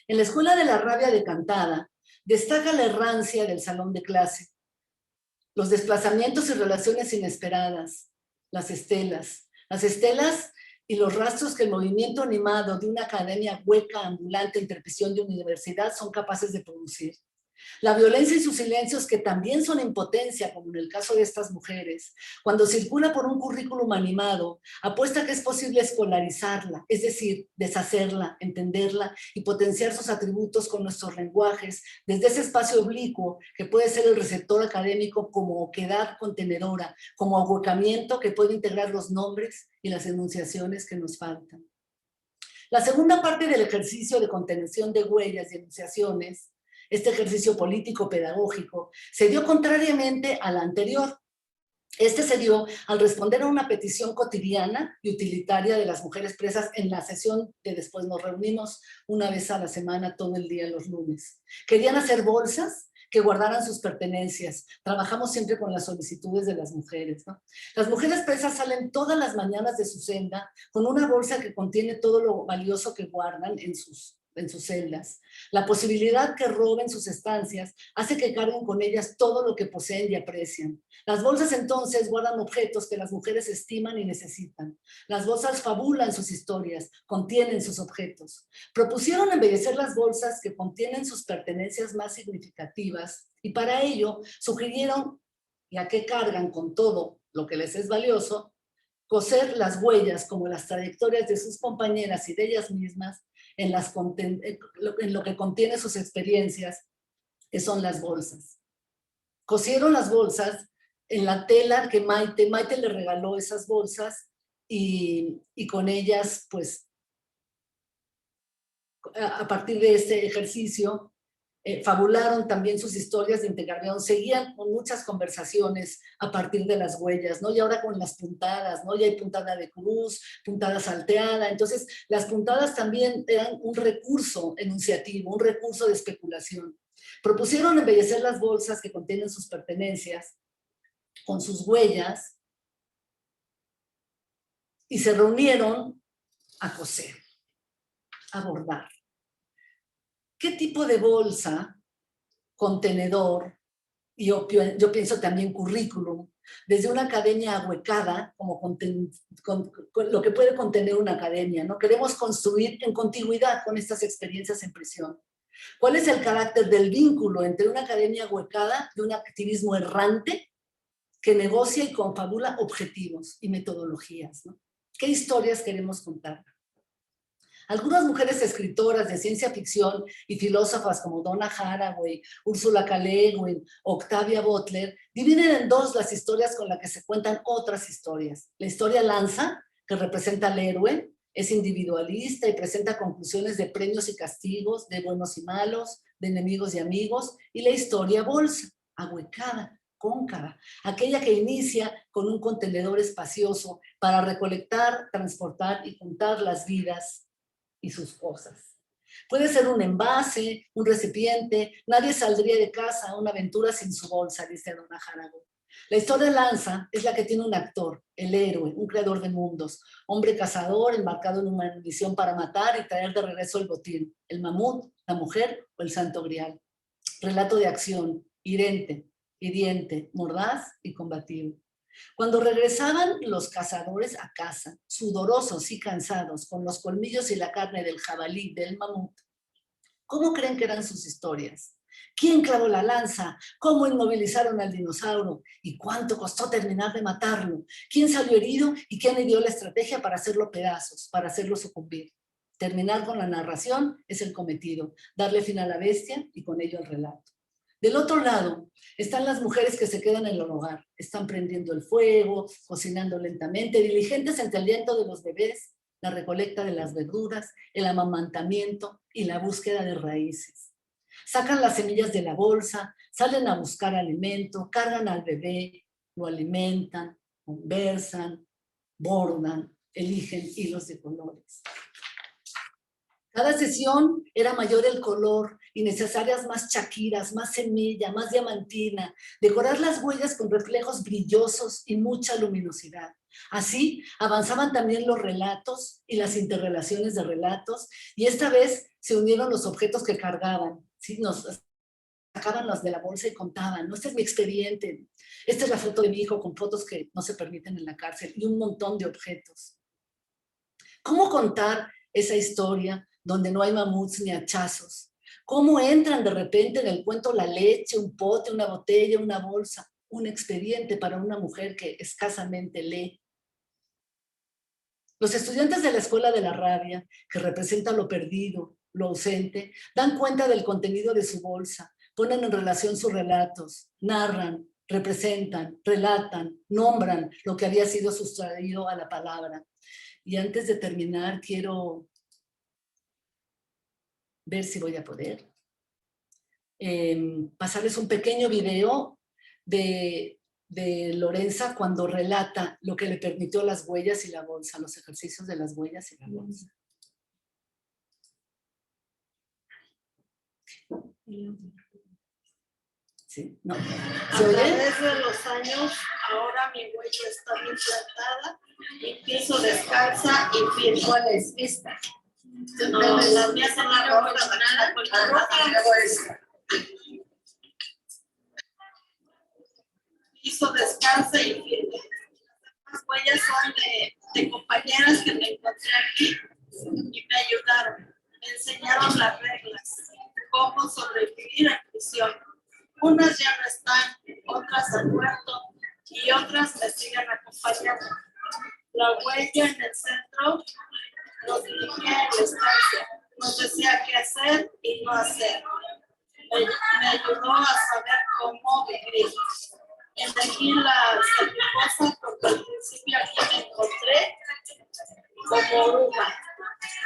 En la Escuela de la Rabia decantada, destaca la errancia del salón de clase, los desplazamientos y relaciones inesperadas, las estelas y los rastros que el movimiento animado de una academia hueca ambulante en prisión de universidad son capaces de producir. La violencia y sus silencios, que también son impotencia, como en el caso de estas mujeres, cuando circula por un currículum animado, apuesta que es posible escolarizarla, es decir, deshacerla, entenderla y potenciar sus atributos con nuestros lenguajes, desde ese espacio oblicuo que puede ser el receptor académico como oquedad contenedora, como ahuecamiento que puede integrar los nombres y las enunciaciones que nos faltan. La segunda parte del ejercicio de contención de huellas y enunciaciones, este ejercicio político-pedagógico, se dio contrariamente a la anterior. Este se dio al responder a una petición cotidiana y utilitaria de las mujeres presas en la sesión que después nos reunimos una vez a la semana, todo el día, los lunes. Querían hacer bolsas que guardaran sus pertenencias. Trabajamos siempre con las solicitudes de las mujeres, ¿no? Las mujeres presas salen todas las mañanas de su celda con una bolsa que contiene todo lo valioso que guardan en sus celdas. La posibilidad que roben sus estancias hace que carguen con ellas todo lo que poseen y aprecian. Las bolsas entonces guardan objetos que las mujeres estiman y necesitan. Las bolsas fabulan sus historias, contienen sus objetos. Propusieron embellecer las bolsas que contienen sus pertenencias más significativas y para ello sugirieron, ya que cargan con todo lo que les es valioso, coser las huellas como las trayectorias de sus compañeras y de ellas mismas en lo que contiene sus experiencias, que son las bolsas. Cosieron las bolsas en la tela que Maite le regaló esas bolsas y con ellas, pues, a partir de este ejercicio, fabularon también sus historias de integración, seguían con muchas conversaciones a partir de las huellas, ¿no? Y ahora con las puntadas, ¿no? Ya hay puntada de cruz, puntada salteada, entonces las puntadas también eran un recurso enunciativo, un recurso de especulación. Propusieron embellecer las bolsas que contienen sus pertenencias con sus huellas y se reunieron a coser, a bordar. ¿Qué tipo de bolsa, contenedor, y yo pienso también currículum, desde una academia ahuecada, como lo que puede contener una academia, ¿no? Queremos construir en continuidad con estas experiencias en prisión. ¿Cuál es el carácter del vínculo entre una academia ahuecada y un activismo errante que negocia y confabula objetivos y metodologías, ¿no? ¿Qué historias queremos contar? Algunas mujeres escritoras de ciencia ficción y filósofas como Donna Haraway, Ursula K. Le Guin, Octavia Butler, dividen en dos las historias con las que se cuentan otras historias. La historia lanza, que representa al héroe, es individualista y presenta conclusiones de premios y castigos, de buenos y malos, de enemigos y amigos, y la historia bolsa, ahuecada, cóncava, aquella que inicia con un contenedor espacioso para recolectar, transportar y contar las vidas y sus cosas. Puede ser un envase, un recipiente, nadie saldría de casa a una aventura sin su bolsa, dice Donna Haraway. La historia lanza es la que tiene un actor, el héroe, un creador de mundos, hombre cazador embarcado en una misión para matar y traer de regreso el botín, el mamut, la mujer o el santo grial. Relato de acción, hiriente, mordaz y combativo. Cuando regresaban los cazadores a casa, sudorosos y cansados, con los colmillos y la carne del jabalí, del mamut, ¿cómo creen que eran sus historias? ¿Quién clavó la lanza? ¿Cómo inmovilizaron al dinosaurio? ¿Y cuánto costó terminar de matarlo? ¿Quién salió herido y quién ideó la estrategia para hacerlo pedazos, para hacerlo sucumbir? Terminar con la narración es el cometido, darle fin a la bestia y con ello el relato. Del otro lado están las mujeres que se quedan en el hogar, están prendiendo el fuego, cocinando lentamente, diligentes entre el aliento de los bebés, la recolecta de las verduras, el amamantamiento y la búsqueda de raíces. Sacan las semillas de la bolsa, salen a buscar alimento, cargan al bebé, lo alimentan, conversan, bordan, eligen hilos de colores. Cada sesión era mayor el color y necesarias más chaquiras, más semilla, más diamantina, decorar las huellas con reflejos brillosos y mucha luminosidad. Así avanzaban también los relatos y las interrelaciones de relatos, y esta vez se unieron los objetos que cargaban, ¿sí? Nos sacaban los de la bolsa y contaban, ¿no? Este es mi expediente, esta es la foto de mi hijo con fotos que no se permiten en la cárcel y un montón de objetos. ¿Cómo contar esa historia donde no hay mamuts ni hachazos? ¿Cómo entran de repente en el cuento la leche, un pote, una botella, una bolsa, un expediente para una mujer que escasamente lee? Los estudiantes de la Escuela de la Rabia, que representa lo perdido, lo ausente, dan cuenta del contenido de su bolsa, ponen en relación sus relatos, narran, representan, relatan, nombran lo que había sido sustraído a la palabra. Y antes de terminar, quiero ver si voy a poder pasarles un pequeño video de Lorenza cuando relata lo que le permitió las huellas y la bolsa, los ejercicios de las huellas y la bolsa. ¿Sí? No. A través de los años, ahora mi huella está bien plantada, empiezo descalza y firme. ¿Cuál es? Esta. No, las mías son la roja, la roja. Piso descalza y firme. Las huellas son de compañeras que me encontré aquí y me ayudaron. Me enseñaron las reglas, cómo sobrevivir en prisión. Unas ya no están, otras han muerto y otras me siguen acompañando. La huella en el centro nos dirigía en la estancia, nos decía qué hacer y no hacer. Me ayudó a saber cómo vivir. Elegí la mariposa porque al principio aquí me encontré como oruga.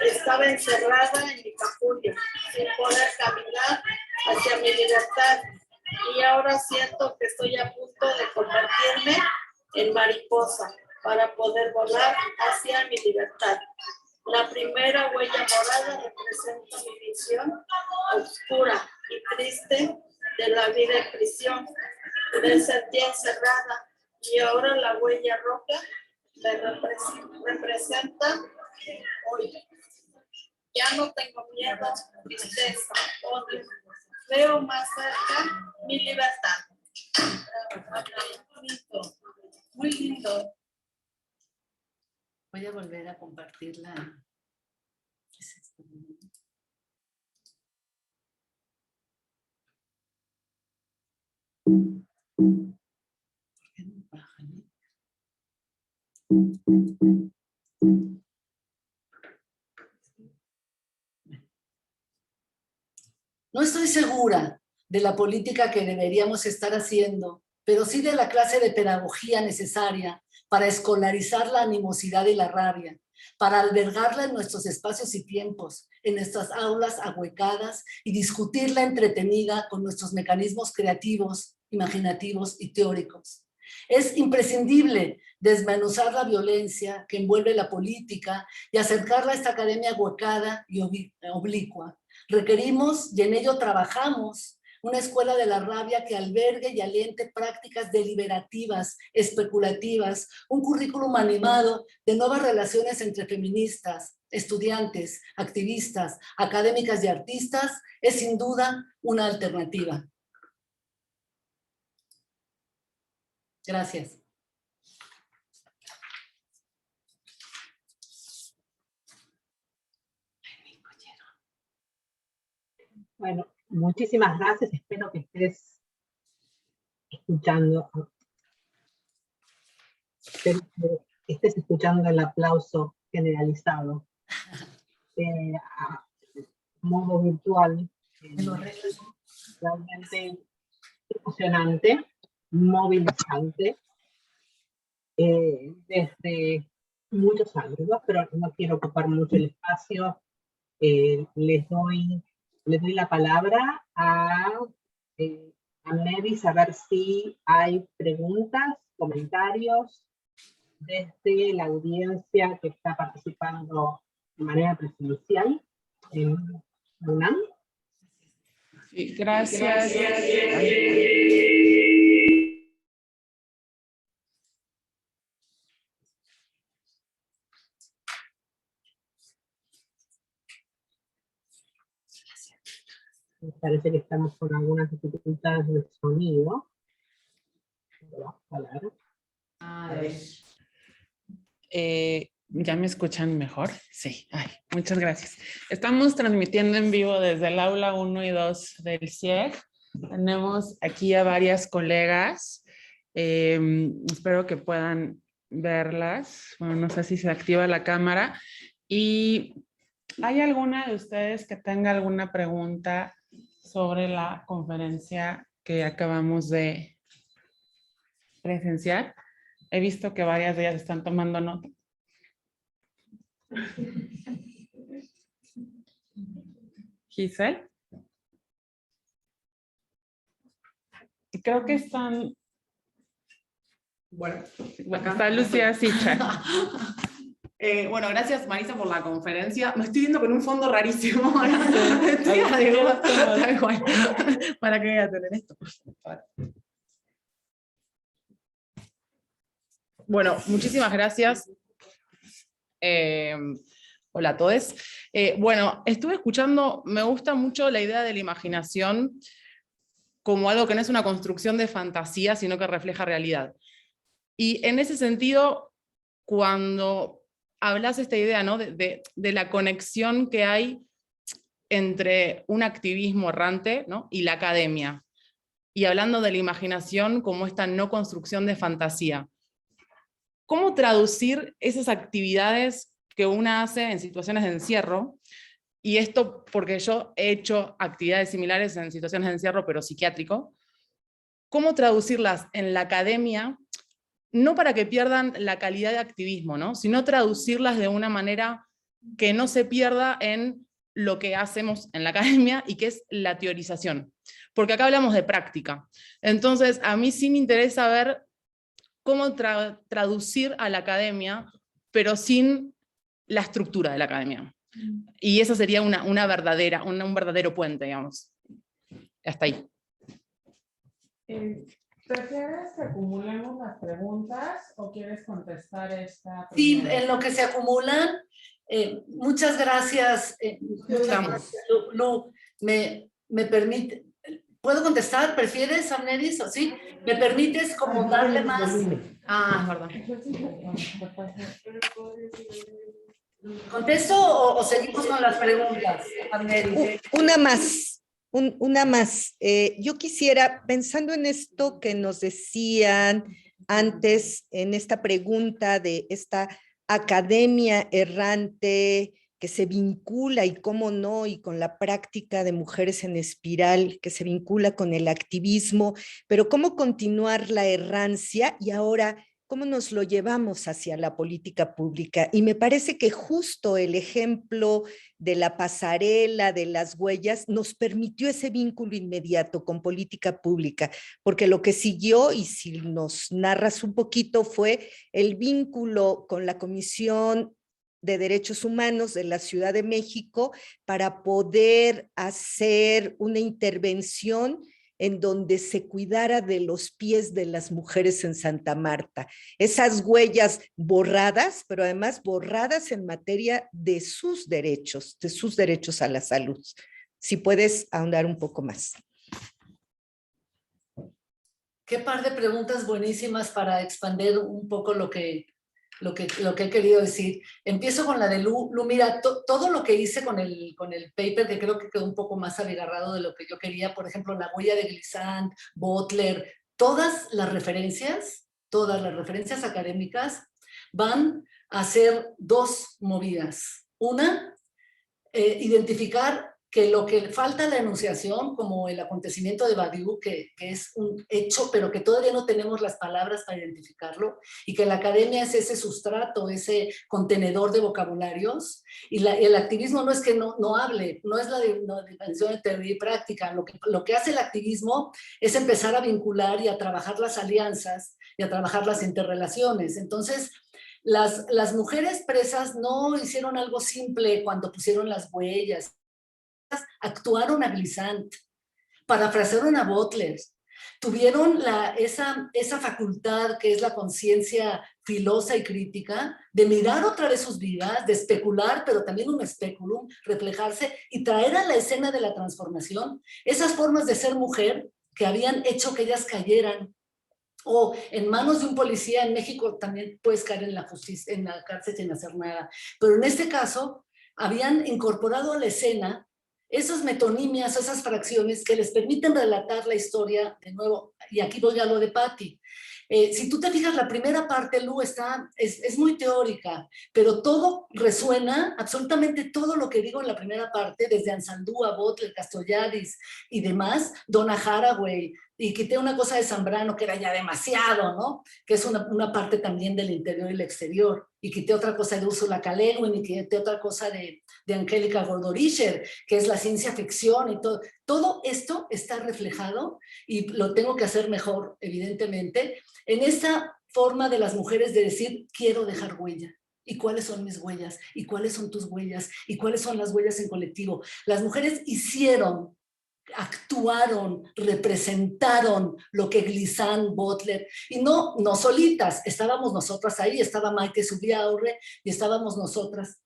Estaba encerrada en mi capullo, sin poder caminar hacia mi libertad. Y ahora siento que estoy a punto de convertirme en mariposa para poder volar hacia mi libertad. La primera huella morada representa mi visión oscura y triste de la vida en prisión. Me sentí encerrada y ahora la huella roja me representa hoy. Ya no tengo miedo, tristeza, odio. Veo más cerca mi libertad. Muy lindo. Voy a volver a compartirla. ¿Por qué no bajan? No estoy segura de la política que deberíamos estar haciendo, pero sí de la clase de pedagogía necesaria para escolarizar la animosidad y la rabia, para albergarla en nuestros espacios y tiempos, en nuestras aulas ahuecadas y discutirla entretenida con nuestros mecanismos creativos, imaginativos y teóricos. Es imprescindible desmenuzar la violencia que envuelve la política y acercarla a esta academia ahuecada y oblicua. Requerimos, y en ello trabajamos, una escuela de la rabia que albergue y aliente prácticas deliberativas, especulativas, un currículum animado de nuevas relaciones entre feministas, estudiantes, activistas, académicas y artistas, es sin duda una alternativa. Gracias. Bueno, muchísimas gracias. Espero que estés escuchando, espero que estés escuchando el aplauso generalizado. A modo virtual, realmente emocionante, movilizante, desde muchos ángulos, pero no quiero ocupar mucho el espacio. Les doy la palabra a Nevis, a ver si hay preguntas, comentarios desde la audiencia que está participando de manera presencial en UNAM. Sí, gracias. Me parece que estamos con algunas dificultades de sonido. ¿Ya me escuchan mejor? Sí. Ay, muchas gracias. Estamos transmitiendo en vivo desde el aula 1 y 2 del CIEG. Tenemos aquí a varias colegas. Espero que puedan verlas. Bueno, no sé si se activa la cámara. ¿Y hay alguna de ustedes que tenga alguna pregunta sobre la conferencia que acabamos de presenciar? He visto que varias de ellas están tomando nota. Giselle. Creo que están... Bueno, acá está Lucía Sicha. Bueno, gracias Marisa por la conferencia. Me estoy viendo con un fondo rarísimo. Tal cual. ¿Para qué voy a tener esto? Bueno, muchísimas gracias. Hola a todos. Bueno, estuve escuchando, me gusta mucho la idea de la imaginación como algo que no es una construcción de fantasía, sino que refleja realidad. Y en ese sentido, cuando hablas esta idea, ¿no? de la conexión que hay entre un activismo errante, ¿no? y la academia, y hablando de la imaginación como esta no construcción de fantasía, ¿cómo traducir esas actividades que una hace en situaciones de encierro? Y esto porque yo he hecho actividades similares en situaciones de encierro, pero psiquiátrico. ¿Cómo traducirlas en la academia? No para que pierdan la calidad de activismo, ¿no? Sino traducirlas de una manera que no se pierda en lo que hacemos en la academia y que es la teorización. Porque acá hablamos de práctica. Entonces, a mí sí me interesa ver cómo traducir a la academia, pero sin la estructura de la academia. Y eso sería un verdadero puente, digamos. Hasta ahí. ¿Prefieres que acumulemos las preguntas o quieres contestar esta pregunta? Sí, en lo que se acumulan, muchas gracias. Lu, me permite, ¿puedo contestar? ¿Prefieres, Amneris? ¿Sí? ¿Me permites como darle más? Ah, es verdad. ¿Contesto o seguimos con las preguntas, Amneris? Una más. Yo quisiera, pensando en esto que nos decían antes, en esta pregunta de esta academia errante que se vincula, y cómo no, y con la práctica de Mujeres en Espiral, que se vincula con el activismo, pero cómo continuar la errancia y ahora cómo nos lo llevamos hacia la política pública. Y me parece que justo el ejemplo de la pasarela, de las huellas, nos permitió ese vínculo inmediato con política pública, porque lo que siguió, y si nos narras un poquito, fue el vínculo con la Comisión de Derechos Humanos de la Ciudad de México para poder hacer una intervención en donde se cuidara de los pies de las mujeres en Santa Marta. Esas huellas borradas, pero además borradas en materia de sus derechos a la salud. Si puedes ahondar un poco más. Qué par de preguntas buenísimas para expandir un poco lo que lo que he querido decir. Empiezo con la de Lu. Lu, mira, todo lo que hice con el paper, que creo que quedó un poco más abigarrado de lo que yo quería, por ejemplo, la huella de Glissant, Butler, todas las referencias académicas van a hacer dos movidas. Una, identificar que lo que falta la enunciación, como el acontecimiento de Badiou, que es un hecho, pero que todavía no tenemos las palabras para identificarlo, y que la academia es ese sustrato, ese contenedor de vocabularios, y el activismo no es que no hable, no es la dimensión de teoría y práctica, lo que hace el activismo es empezar a vincular y a trabajar las alianzas y a trabajar las interrelaciones. Entonces, las mujeres presas no hicieron algo simple cuando pusieron las huellas, actuaron a Glissant, parafrasearon a Butler, tuvieron esa facultad que es la conciencia filosa y crítica de mirar otra vez sus vidas, de especular, pero también un especulum, reflejarse y traer a la escena de la transformación esas formas de ser mujer que habían hecho que ellas cayeran. O en manos de un policía en México también puedes caer en la justicia, en la cárcel sin hacer nada. Pero en este caso habían incorporado a la escena esas metonimias, esas fracciones que les permiten relatar la historia de nuevo. Y aquí voy a lo de Patti. Si tú te fijas, la primera parte, Lu, es muy teórica, pero todo resuena, absolutamente todo lo que digo en la primera parte, desde Ansandúa, Butler, Castoriadis y demás, Donna Haraway, y quité una cosa de Zambrano que era ya demasiado, ¿no? Que es una parte también del interior y el exterior. Y quité otra cosa de Ursula K. Le Guin, y quité otra cosa de Angélica Gordorischer, que es la ciencia ficción y todo. Todo esto está reflejado, y lo tengo que hacer mejor, evidentemente, en esta forma de las mujeres de decir, quiero dejar huella. ¿Y cuáles son mis huellas? ¿Y cuáles son tus huellas? ¿Y cuáles son las huellas en colectivo? Las mujeres hicieron, actuaron, representaron lo que Glissant, Butler, y no solitas, estábamos nosotras ahí, estaba Maite Zubiaurre y estábamos nosotras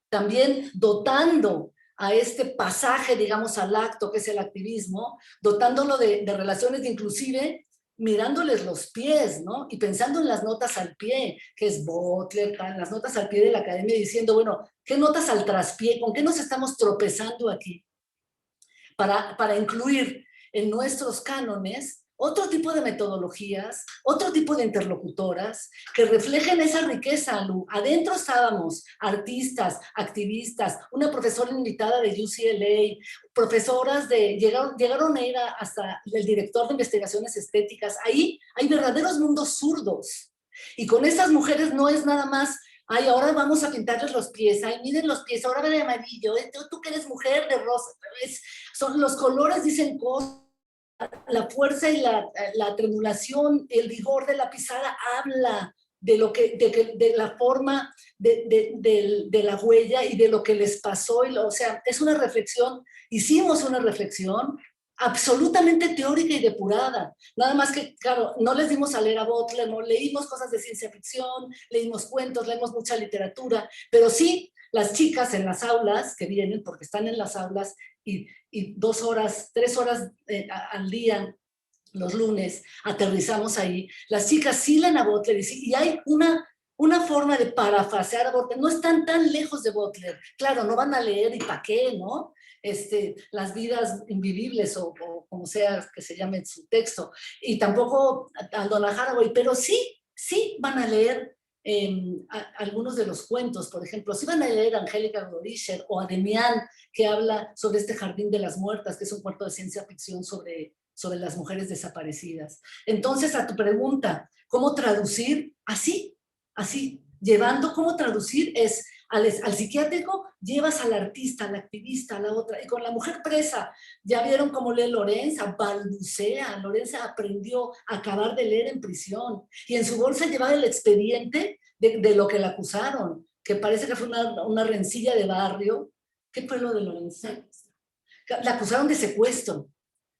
también dotando a este pasaje, digamos, al acto que es el activismo, dotándolo de relaciones, inclusive mirándoles los pies, ¿no? Y pensando en las notas al pie, que es Butler, las notas al pie de la academia, diciendo, bueno, ¿qué notas al traspié? ¿Con qué nos estamos tropezando aquí? Para incluir en nuestros cánones otro tipo de metodologías, otro tipo de interlocutoras que reflejen esa riqueza, Lu. Adentro estábamos artistas, activistas, una profesora invitada de UCLA, profesoras llegaron a ir hasta el director de investigaciones estéticas. Ahí hay verdaderos mundos zurdos. Y con esas mujeres no es nada más, ay, ahora vamos a pintarles los pies, ay, miren los pies, ahora de amarillo, tú que eres mujer de rosa, son los colores dicen cosas. La fuerza y la tremulación, el vigor de la pisada habla de la forma de la huella y de lo que les pasó. O sea, es una reflexión, hicimos una reflexión absolutamente teórica y depurada. Nada más que, claro, no les dimos a leer a Butler, no leímos cosas de ciencia ficción, leímos cuentos, leímos mucha literatura, pero sí, las chicas en las aulas que vienen, porque están en las aulas, y 2 horas, 3 horas al día, los lunes, aterrizamos ahí. Las chicas sí leen a Butler y hay una forma de parafrasear a Butler. No están tan lejos de Butler. Claro, no van a leer y para qué, ¿no? Las vidas invivibles o como sea que se llame su texto. Y tampoco a Donna Haraway, pero sí van a leer algunos de los cuentos. Por ejemplo, si van a leer a Angélica Gordorischer o a Demián, que habla sobre este jardín de las muertas, que es un cuento de ciencia ficción sobre las mujeres desaparecidas. Entonces, a tu pregunta, ¿cómo traducir? Así, llevando, ¿cómo traducir? Es al psiquiátrico, llevas al artista, al activista, a la otra. Y con la mujer presa, ya vieron cómo lee Lorenza, balbucea. Lorenza aprendió a acabar de leer en prisión. Y en su bolsa llevaba el expediente de lo que la acusaron, que parece que fue una rencilla de barrio. ¿Qué fue lo de Lorenza? La acusaron de secuestro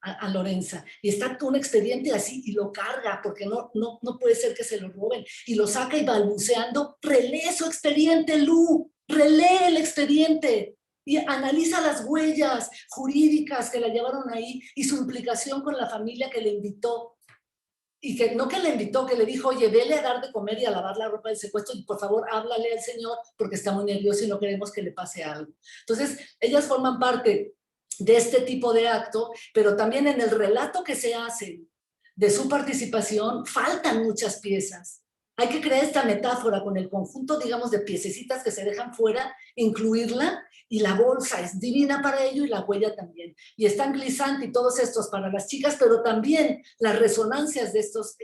a Lorenza, y está un expediente así y lo carga porque no puede ser que se lo roben, y lo saca y balbuceando, relee su expediente, Lu, relee el expediente y analiza las huellas jurídicas que la llevaron ahí y su implicación con la familia que le invitó. y que no que le invitó, que le dijo, oye, vele a dar de comer y a lavar la ropa del secuestro y por favor háblale al señor porque está muy nervioso y no queremos que le pase algo. Entonces, ellas forman parte de este tipo de acto, pero también en el relato que se hace de su participación faltan muchas piezas. Hay que crear esta metáfora con el conjunto, digamos, de piececitas que se dejan fuera, incluirla, y la bolsa es divina para ello y la huella también. Y están Glissant y todos estos para las chicas, pero también las resonancias de estos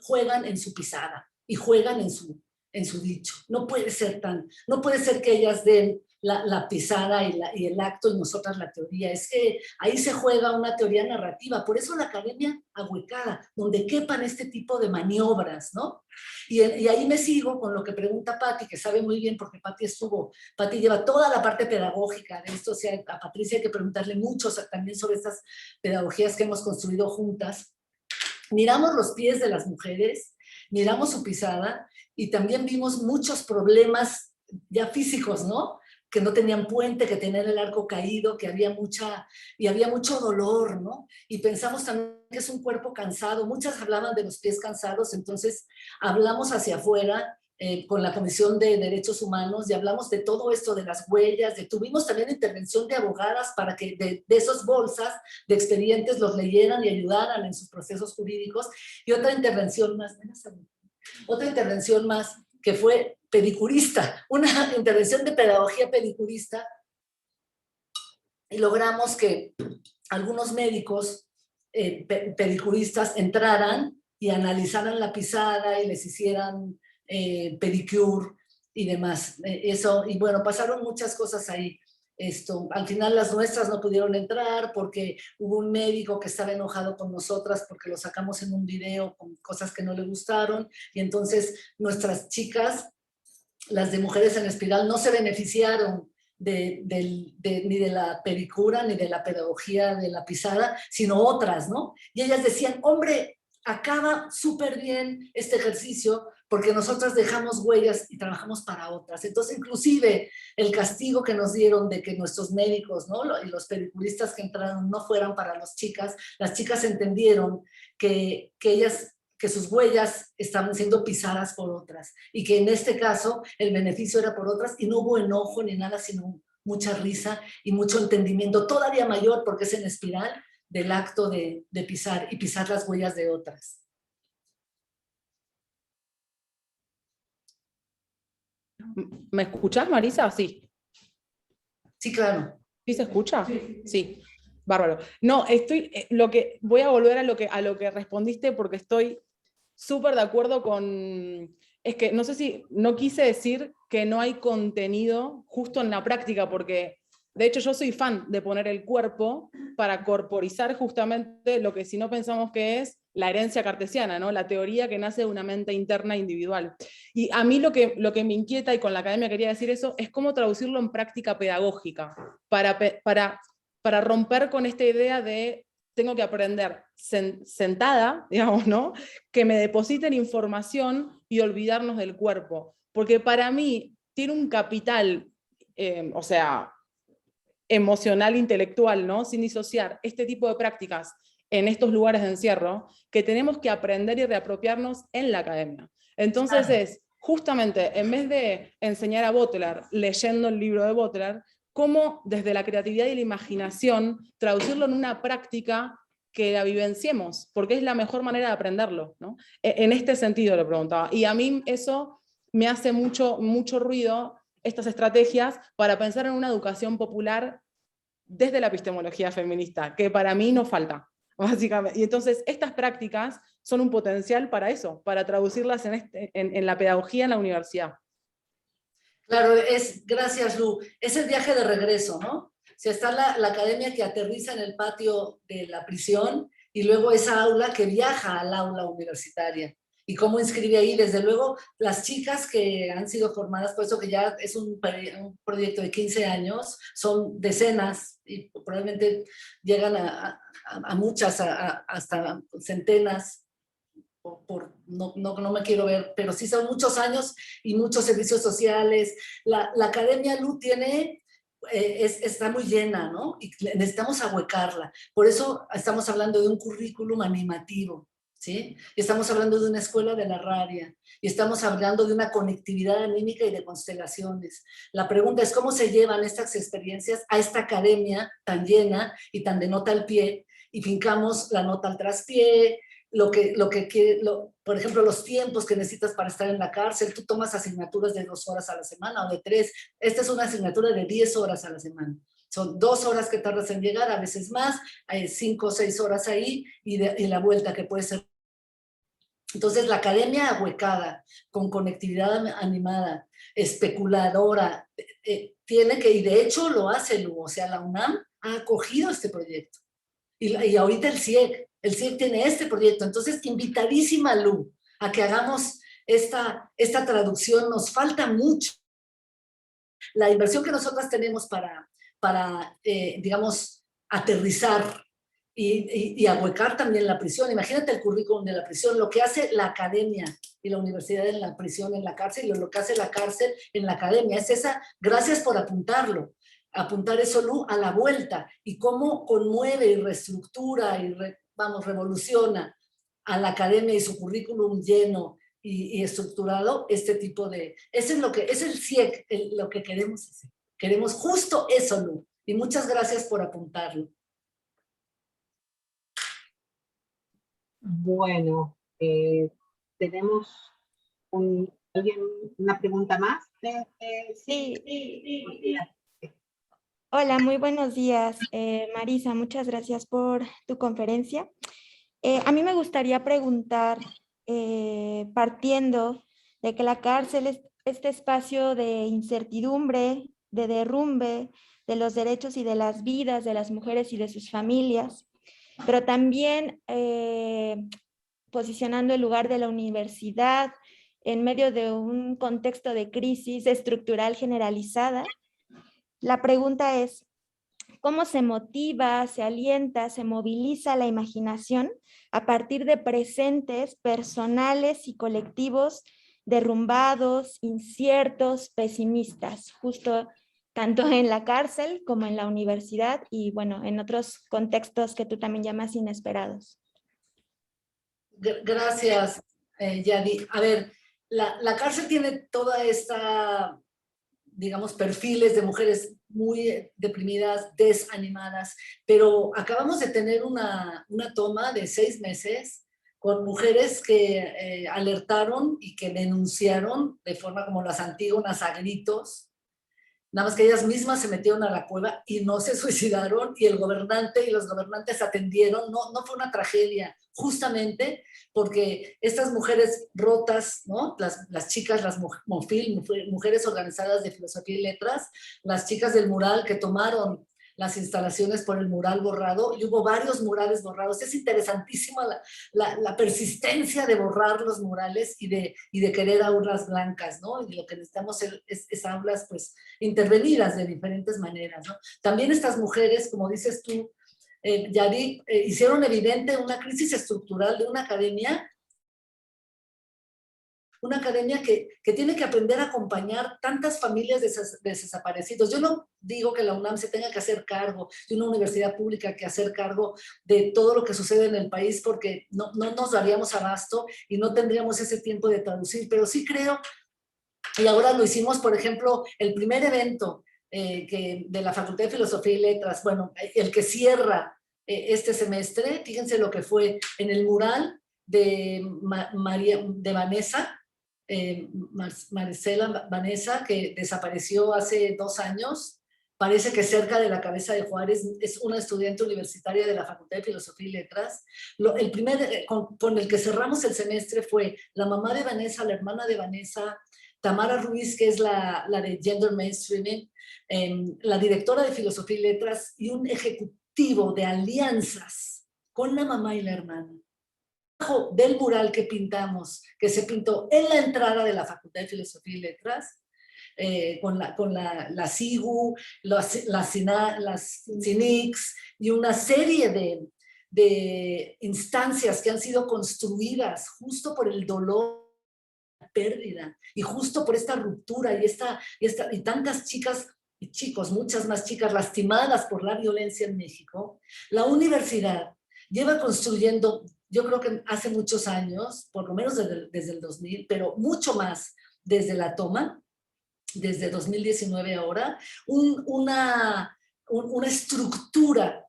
juegan en su pisada y juegan en su dicho. No puede ser que ellas den la pisada y el acto y nosotras la teoría. Es que ahí se juega una teoría narrativa. Por eso la academia ahuecada, donde quepan este tipo de maniobras, ¿no? Y ahí me sigo con lo que pregunta Patti, que sabe muy bien porque Patti lleva toda la parte pedagógica de esto. O sea, a Patricia hay que preguntarle mucho también sobre estas pedagogías que hemos construido juntas. Miramos los pies de las mujeres, miramos su pisada y también vimos muchos problemas ya físicos, ¿no? Que no tenían puente, que tenían el arco caído, que había mucho dolor, ¿no? Y pensamos también que es un cuerpo cansado. Muchas hablaban de los pies cansados, entonces hablamos hacia afuera con la Comisión de Derechos Humanos y hablamos de todo esto, de las huellas, tuvimos también intervención de abogadas para que de esas bolsas de expedientes los leyeran y ayudaran en sus procesos jurídicos. Y otra intervención más que fue pedicurista, una intervención de pedagogía pedicurista, y logramos que algunos médicos pedicuristas entraran y analizaran la pisada y les hicieran pedicure y demás. Y bueno, pasaron muchas cosas ahí. Al final las nuestras no pudieron entrar porque hubo un médico que estaba enojado con nosotras porque lo sacamos en un video con cosas que no le gustaron, y entonces nuestras chicas, las de Mujeres en Espiral, no se beneficiaron ni de la pedicura ni de la pedagogía de la pisada, sino otras, ¿no? Y ellas decían, hombre, acaba súper bien este ejercicio porque nosotras dejamos huellas y trabajamos para otras. Entonces, inclusive, el castigo que nos dieron de que nuestros médicos, ¿no? Y los pedicuristas que entraron no fueran para las chicas entendieron que sus huellas estaban siendo pisadas por otras y que en este caso el beneficio era por otras, y no hubo enojo ni nada, sino mucha risa y mucho entendimiento todavía mayor, porque es en espiral, del acto de pisar y pisar las huellas de otras. ¿Me escuchás, Marisa? Sí. Sí, claro. ¿Sí se escucha? Sí. Bárbaro. No, voy a volver a lo que respondiste porque estoy súper de acuerdo con... Es que no quise decir que no hay contenido justo en la práctica, porque de hecho yo soy fan de poner el cuerpo para corporizar justamente lo que si no pensamos que es la herencia cartesiana, ¿no? La teoría que nace de una mente interna individual. Y a mí lo que me inquieta, y con la academia quería decir eso, es cómo traducirlo en práctica pedagógica, para romper con esta idea de tengo que aprender sentada, digamos, ¿no? Que me depositen información y olvidarnos del cuerpo. Porque para mí tiene un capital, o sea, emocional, intelectual, ¿no? Sin disociar este tipo de prácticas en estos lugares de encierro, que tenemos que aprender y reapropiarnos en la academia. Entonces es, justamente, en vez de enseñar a Baudelaire leyendo el libro de Baudelaire, cómo desde la creatividad y la imaginación traducirlo en una práctica que la vivenciemos, porque es la mejor manera de aprenderlo, ¿no? En este sentido le preguntaba. Y a mí eso me hace mucho ruido, estas estrategias, para pensar en una educación popular desde la epistemología feminista, que para mí no falta, básicamente. Y entonces estas prácticas son un potencial para eso, para traducirlas en la pedagogía en la universidad. Claro, gracias Lu, es el viaje de regreso, ¿no? O sea, está la academia que aterriza en el patio de la prisión y luego esa aula que viaja al aula universitaria. ¿Y cómo inscribe ahí? Desde luego, las chicas que han sido formadas, por eso que ya es un proyecto de 15 años, son decenas y probablemente llegan a muchas, hasta centenas. No me quiero ver, pero sí son muchos años y muchos servicios sociales. La academia Lu está muy llena, ¿no? Y necesitamos ahuecarla. Por eso estamos hablando de un currículum animativo. ¿sí? Estamos hablando de una escuela de la RADIA y estamos hablando de una conectividad anímica y de constelaciones. La pregunta es cómo se llevan estas experiencias a esta academia tan llena y tan de nota al pie y fincamos la nota al traspié, por ejemplo, los tiempos que necesitas para estar en la cárcel. Tú tomas asignaturas de 2 horas a la semana o de 3. Esta es una asignatura de 10 horas a la semana. Son 2 horas que tardas en llegar, a veces más, hay 5 o 6 horas ahí y la vuelta que puede ser. Entonces la academia ahuecada, con conectividad animada, especuladora, tiene que, y de hecho lo hace Lu, o sea, la UNAM ha acogido este proyecto. Y ahorita el CIEC tiene este proyecto. Entonces, invitadísima Lu, a que hagamos esta traducción. Nos falta mucho. La inversión que nosotras tenemos para digamos, aterrizar y ahuecar también la prisión. Imagínate el currículum de la prisión, lo que hace la academia y la universidad en la prisión, en la cárcel, y lo que hace la cárcel en la academia. Es esa, gracias por apuntarlo. Apuntar eso, Lu, a la vuelta, y cómo conmueve y reestructura y revoluciona a la academia y su currículum lleno y estructurado este tipo de... Eso es lo que es el CIEC, lo que queremos hacer. Queremos justo eso, Lu, y muchas gracias por apuntarlo. Bueno, tenemos una pregunta más. Sí. Hola, muy buenos días. Marisa, muchas gracias por tu conferencia. A mí me gustaría preguntar, partiendo de que la cárcel es este espacio de incertidumbre, de derrumbe de los derechos y de las vidas de las mujeres y de sus familias, pero también posicionando el lugar de la universidad en medio de un contexto de crisis estructural generalizada. La pregunta es, ¿cómo se motiva, se alienta, se moviliza la imaginación a partir de presentes personales y colectivos derrumbados, inciertos, pesimistas, justo tanto en la cárcel como en la universidad y, bueno, en otros contextos que tú también llamas inesperados? Gracias, Yadi. A ver, la cárcel tiene toda esta, digamos, perfiles de mujeres muy deprimidas, desanimadas, pero acabamos de tener una toma de 6 meses con mujeres que alertaron y que denunciaron de forma como las Antígonas a gritos. Nada más que ellas mismas se metieron a la cueva y no se suicidaron, y el gobernante y los gobernantes atendieron. No fue una tragedia, justamente porque estas mujeres rotas, ¿no? Las chicas, las MOFIL, mujeres organizadas de filosofía y letras, las chicas del mural que tomaron las instalaciones por el mural borrado, y hubo varios murales borrados. Es interesantísima la persistencia de borrar los murales y de querer aulas blancas, ¿no? Y lo que necesitamos es aulas, pues, intervenidas de diferentes maneras, ¿no? También estas mujeres, como dices tú, Yadi, hicieron evidente una crisis estructural de una academia que tiene que aprender a acompañar tantas familias de desaparecidos. Yo no digo que la UNAM se tenga que hacer cargo, de una universidad pública que hacer cargo de todo lo que sucede en el país, porque no nos daríamos abasto y no tendríamos ese tiempo de traducir, pero sí creo, y ahora lo hicimos, por ejemplo, el primer evento de la Facultad de Filosofía y Letras, bueno, el que cierra este semestre, fíjense lo que fue en el mural de Vanessa, Marcela Vanessa, que desapareció hace 2 años, parece que cerca de la cabeza de Juárez. Es una estudiante universitaria de la Facultad de Filosofía y Letras. El primer con el que cerramos el semestre fue la mamá de Vanessa, la hermana de Vanessa, Tamara Ruiz, que es la de Gender Mainstreaming, la directora de Filosofía y Letras, y un ejecutivo de alianzas con la mamá y la hermana. Del mural que pintamos, que se pintó en la entrada de la Facultad de Filosofía y Letras, con la SIGU, las CINICS y una serie de instancias que han sido construidas justo por el dolor, la pérdida, y justo por esta ruptura y tantas chicas y chicos, muchas más chicas lastimadas por la violencia en México. La universidad lleva construyendo yo creo que hace muchos años, por lo menos desde el 2000, pero mucho más desde la toma, desde 2019 ahora, una estructura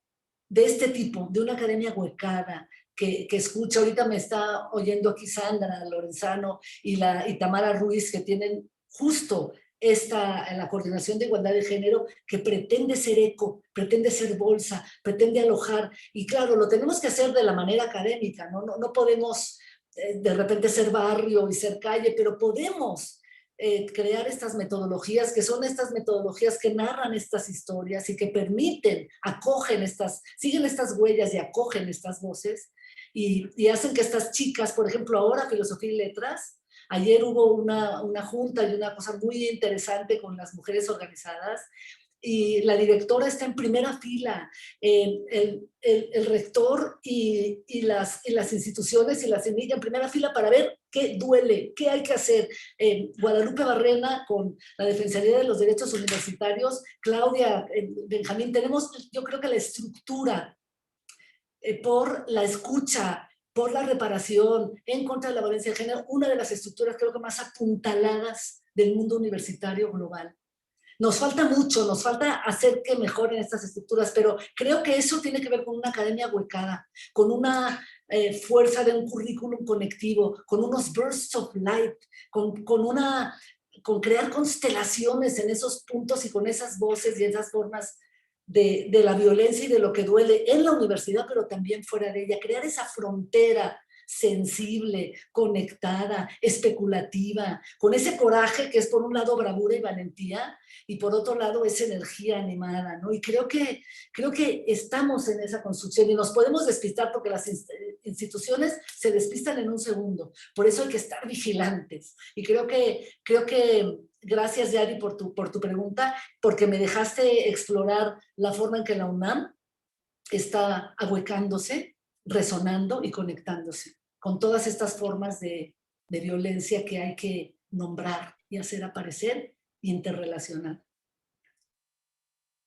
de este tipo, de una academia huecada, que escucha, ahorita me está oyendo aquí Sandra Lorenzano y Tamara Ruiz, que tienen justo la coordinación de igualdad de género, que pretende ser eco, pretende ser bolsa, pretende alojar, y claro, lo tenemos que hacer de la manera académica, no podemos de repente ser barrio y ser calle, pero podemos crear estas metodologías, que son estas metodologías que narran estas historias y que permiten, siguen estas huellas y acogen estas voces, y hacen que estas chicas, por ejemplo, ahora Filosofía y Letras, ayer hubo una junta y una cosa muy interesante con las mujeres organizadas, y la directora está en primera fila, el rector y las instituciones y la semilla en primera fila para ver qué duele, qué hay que hacer. Guadalupe Barrena con la Defensoría de los Derechos Universitarios, Claudia, Benjamín, tenemos yo creo que la estructura por la escucha, por la reparación, en contra de la violencia de género, una de las estructuras creo que más apuntaladas del mundo universitario global. Nos falta mucho, nos falta hacer que mejoren estas estructuras, pero creo que eso tiene que ver con una academia huecada, con una fuerza de un currículum conectivo, con unos bursts of light, con crear constelaciones en esos puntos y con esas voces y esas formas de la violencia y de lo que duele en la universidad, pero también fuera de ella, crear esa frontera sensible, conectada, especulativa, con ese coraje que es por un lado bravura y valentía, y por otro lado es energía animada, ¿no? Y creo que estamos en esa construcción y nos podemos despistar porque las instituciones se despistan en un segundo, por eso hay que estar vigilantes. Y creo que gracias, Yari, por tu pregunta, porque me dejaste explorar la forma en que la UNAM está ahuecándose, resonando y conectándose con todas estas formas de violencia que hay que nombrar y hacer aparecer y interrelacionar.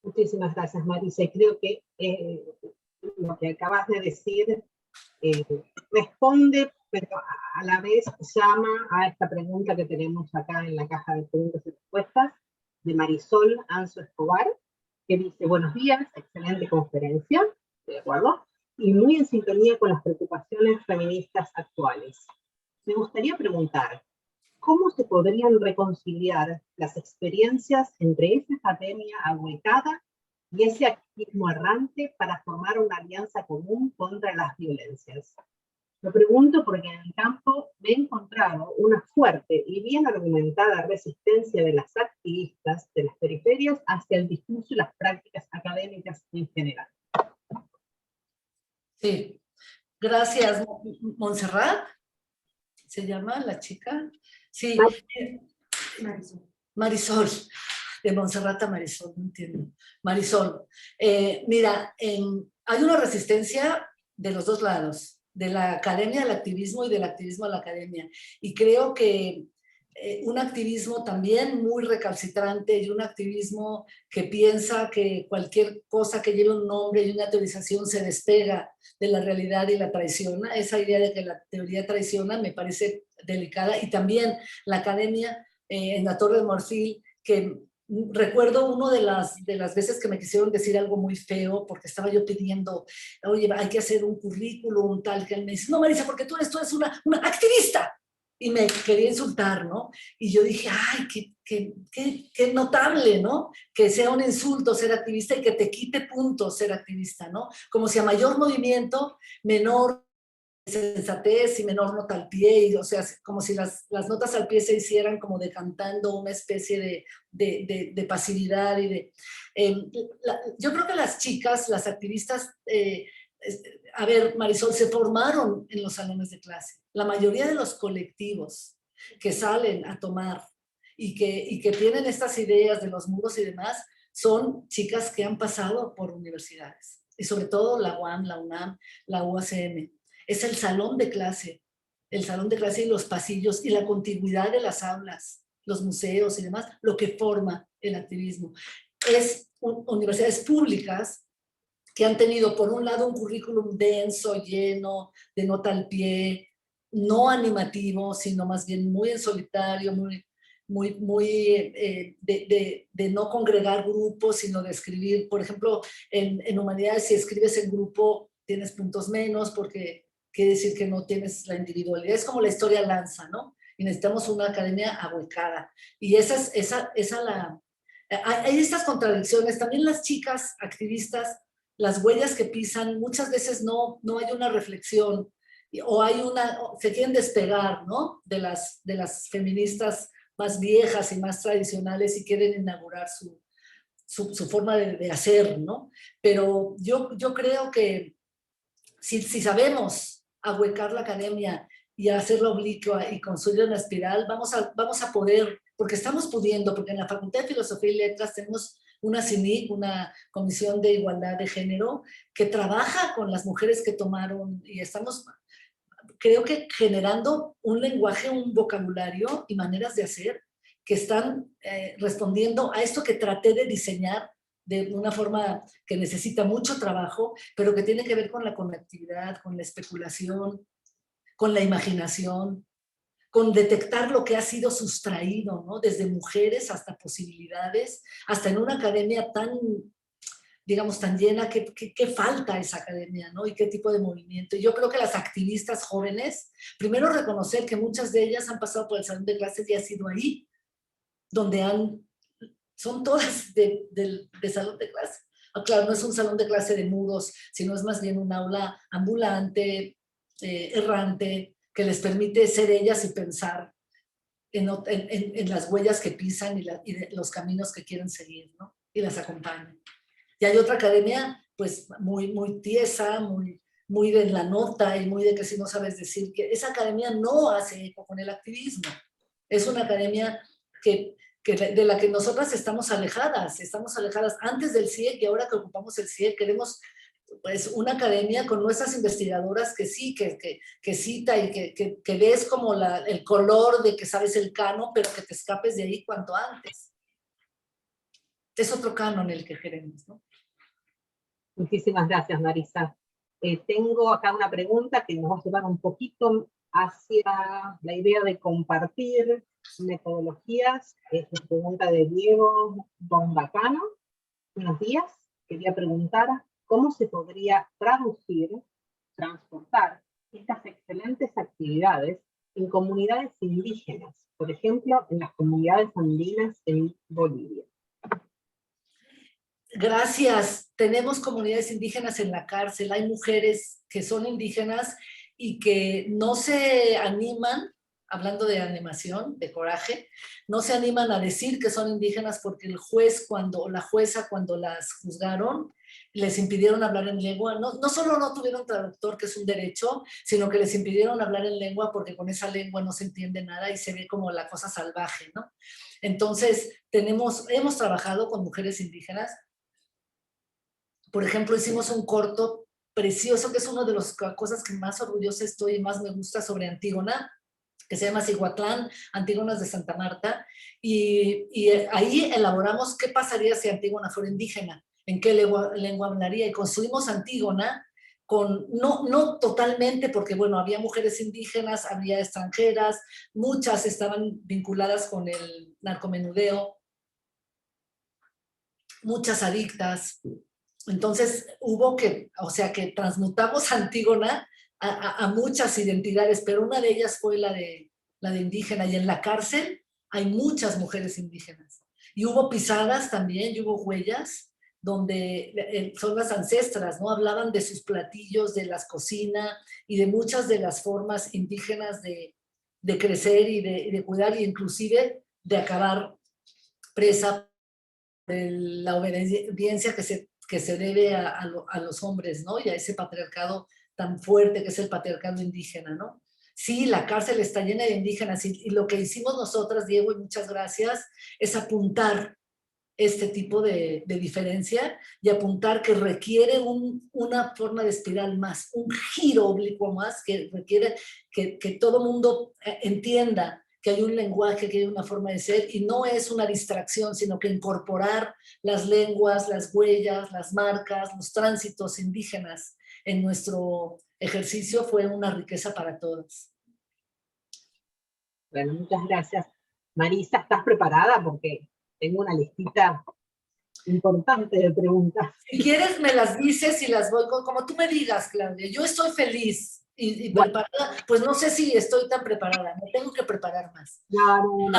Muchísimas gracias, Marisa. Y creo que lo que acabas de decir responde, pero a la vez llama a esta pregunta que tenemos acá en la caja de preguntas y respuestas de Marisol Anzo Escobar, que dice: buenos días, excelente conferencia, ¿de acuerdo? Y muy en sintonía con las preocupaciones feministas actuales. Me gustaría preguntar, ¿cómo se podrían reconciliar las experiencias entre esa academia ahuecada y ese activismo errante para formar una alianza común contra las violencias? Lo pregunto porque en el campo he encontrado una fuerte y bien argumentada resistencia de las activistas de las periferias hacia el discurso y las prácticas académicas en general. Sí, gracias. Montserrat, ¿se llama la chica? Sí, Marisol, de Montserrat a Marisol, no entiendo. Marisol, mira, hay una resistencia de los dos lados, de la academia al activismo y del activismo a la academia. Y creo que un activismo también muy recalcitrante y un activismo que piensa que cualquier cosa que lleve un nombre y una teorización se despega de la realidad y la traiciona. Esa idea de que la teoría traiciona me parece delicada. Y también la academia en la Torre de Marfil, que recuerdo una de las veces que me quisieron decir algo muy feo porque estaba yo pidiendo, oye, hay que hacer un currículum tal, que él me dice: no, Marisa, porque tú eres una activista. Y me quería insultar, ¿no? Y yo dije, ay, qué notable, ¿no? Que sea un insulto ser activista y que te quite puntos ser activista, ¿no? Como si a mayor movimiento, menor sensatez y menor nota al pie, y, o sea, como si las notas al pie se hicieran como decantando una especie de pasividad y yo creo que las chicas, las activistas, a ver, Marisol, se formaron en los salones de clase. La mayoría de los colectivos que salen a tomar y que tienen estas ideas de los muros y demás, son chicas que han pasado por universidades. Y sobre todo la UAM, la UNAM, la UACM. Es el salón de clase y los pasillos y la contigüidad de las aulas, los museos y demás, lo que forma el activismo. Es universidades públicas que han tenido por un lado un currículum denso, lleno, de nota al pie, no animativo, sino más bien muy en solitario, de no congregar grupos, sino de escribir. Por ejemplo, en humanidades, si escribes en grupo, tienes puntos menos porque quiere decir que no tienes la individualidad. Es como la historia lanza, ¿no? Y necesitamos una academia ahuecada. Y hay estas contradicciones. También las chicas activistas, las huellas que pisan, muchas veces no hay una reflexión o se quieren despegar, ¿no? De las feministas más viejas y más tradicionales y quieren inaugurar su forma de hacer, ¿no? Pero yo creo que si sabemos ahuecar la academia y hacerla oblicua y construir una espiral, vamos a poder, porque estamos pudiendo, porque en la Facultad de Filosofía y Letras tenemos una CINIC, una Comisión de Igualdad de Género, que trabaja con las mujeres que tomaron, y estamos, creo que generando un lenguaje, un vocabulario y maneras de hacer que están respondiendo a esto que traté de diseñar de una forma que necesita mucho trabajo, pero que tiene que ver con la conectividad, con la especulación, con la imaginación, con detectar lo que ha sido sustraído, ¿no? Desde mujeres hasta posibilidades, hasta en una academia tan, digamos, tan llena, ¿qué falta esa academia, ¿no? Y qué tipo de movimiento. Y yo creo que las activistas jóvenes, primero reconocer que muchas de ellas han pasado por el salón de clases y ha sido ahí, donde son todas de salón de clase. Claro, no es un salón de clase de mudos, sino es más bien un aula ambulante, errante, que les permite ser ellas y pensar en las huellas que pisan y los caminos que quieren seguir, ¿no? Y las acompañan. Y hay otra academia, pues, muy tiesa, muy de la nota y muy de que si no sabes decir, que esa academia no hace eco con el activismo. Es una academia de la que nosotras estamos alejadas antes del CIEC y ahora que ocupamos el CIEC queremos pues una academia con nuestras investigadoras que sí, que cita y que ves como el color de que sabes el canon, pero que te escapes de ahí cuanto antes. Es otro canon el que queremos, ¿no? Muchísimas gracias, Marisa. Tengo acá una pregunta que nos va a llevar un poquito hacia la idea de compartir metodologías. Es la pregunta de Diego Bombacano. Buenos días. Quería preguntar cómo se podría transportar estas excelentes actividades en comunidades indígenas, por ejemplo, en las comunidades andinas en Bolivia. Gracias. Tenemos comunidades indígenas en la cárcel. Hay mujeres que son indígenas y que no se animan, hablando de animación, de coraje, no se animan a decir que son indígenas porque el juez o la jueza cuando las juzgaron les impidieron hablar en lengua. No solo no tuvieron traductor, que es un derecho, sino que les impidieron hablar en lengua porque con esa lengua no se entiende nada y se ve como la cosa salvaje, ¿no? Entonces, hemos trabajado con mujeres indígenas. Por ejemplo, hicimos un corto precioso, que es una de las cosas que más orgullosa estoy y más me gusta sobre Antígona, que se llama Cihuatlán, Antígonas de Santa Marta, y ahí elaboramos qué pasaría si Antígona fuera indígena, en qué lengua hablaría, y construimos Antígona no totalmente, porque bueno, había mujeres indígenas, había extranjeras, muchas estaban vinculadas con el narcomenudeo, muchas adictas. Entonces hubo que transmutamos Antígona a muchas identidades, pero una de ellas fue la de indígena, y en la cárcel hay muchas mujeres indígenas. Y hubo pisadas también, y hubo huellas, donde son las ancestras, ¿no? Hablaban de sus platillos, de las cocinas, y de muchas de las formas indígenas de crecer y de cuidar, e inclusive de acabar presa de la obediencia que se debe a los hombres, ¿no? Y a ese patriarcado tan fuerte que es el patriarcado indígena, ¿no? Sí, la cárcel está llena de indígenas y lo que hicimos nosotras, Diego, y muchas gracias, es apuntar este tipo de diferencia y apuntar que requiere una forma de espiral más, un giro oblicuo más, que requiere que todo mundo entienda que hay un lenguaje, que hay una forma de ser, y no es una distracción, sino que incorporar las lenguas, las huellas, las marcas, los tránsitos indígenas en nuestro ejercicio fue una riqueza para todos. Bueno, muchas gracias. Marisa, ¿estás preparada? Porque tengo una listita importante de preguntas. Si quieres me las dices y las voy, como tú me digas, Claudia. Yo estoy feliz y Bueno. preparada, pues no sé si estoy tan preparada, me tengo que preparar más. No.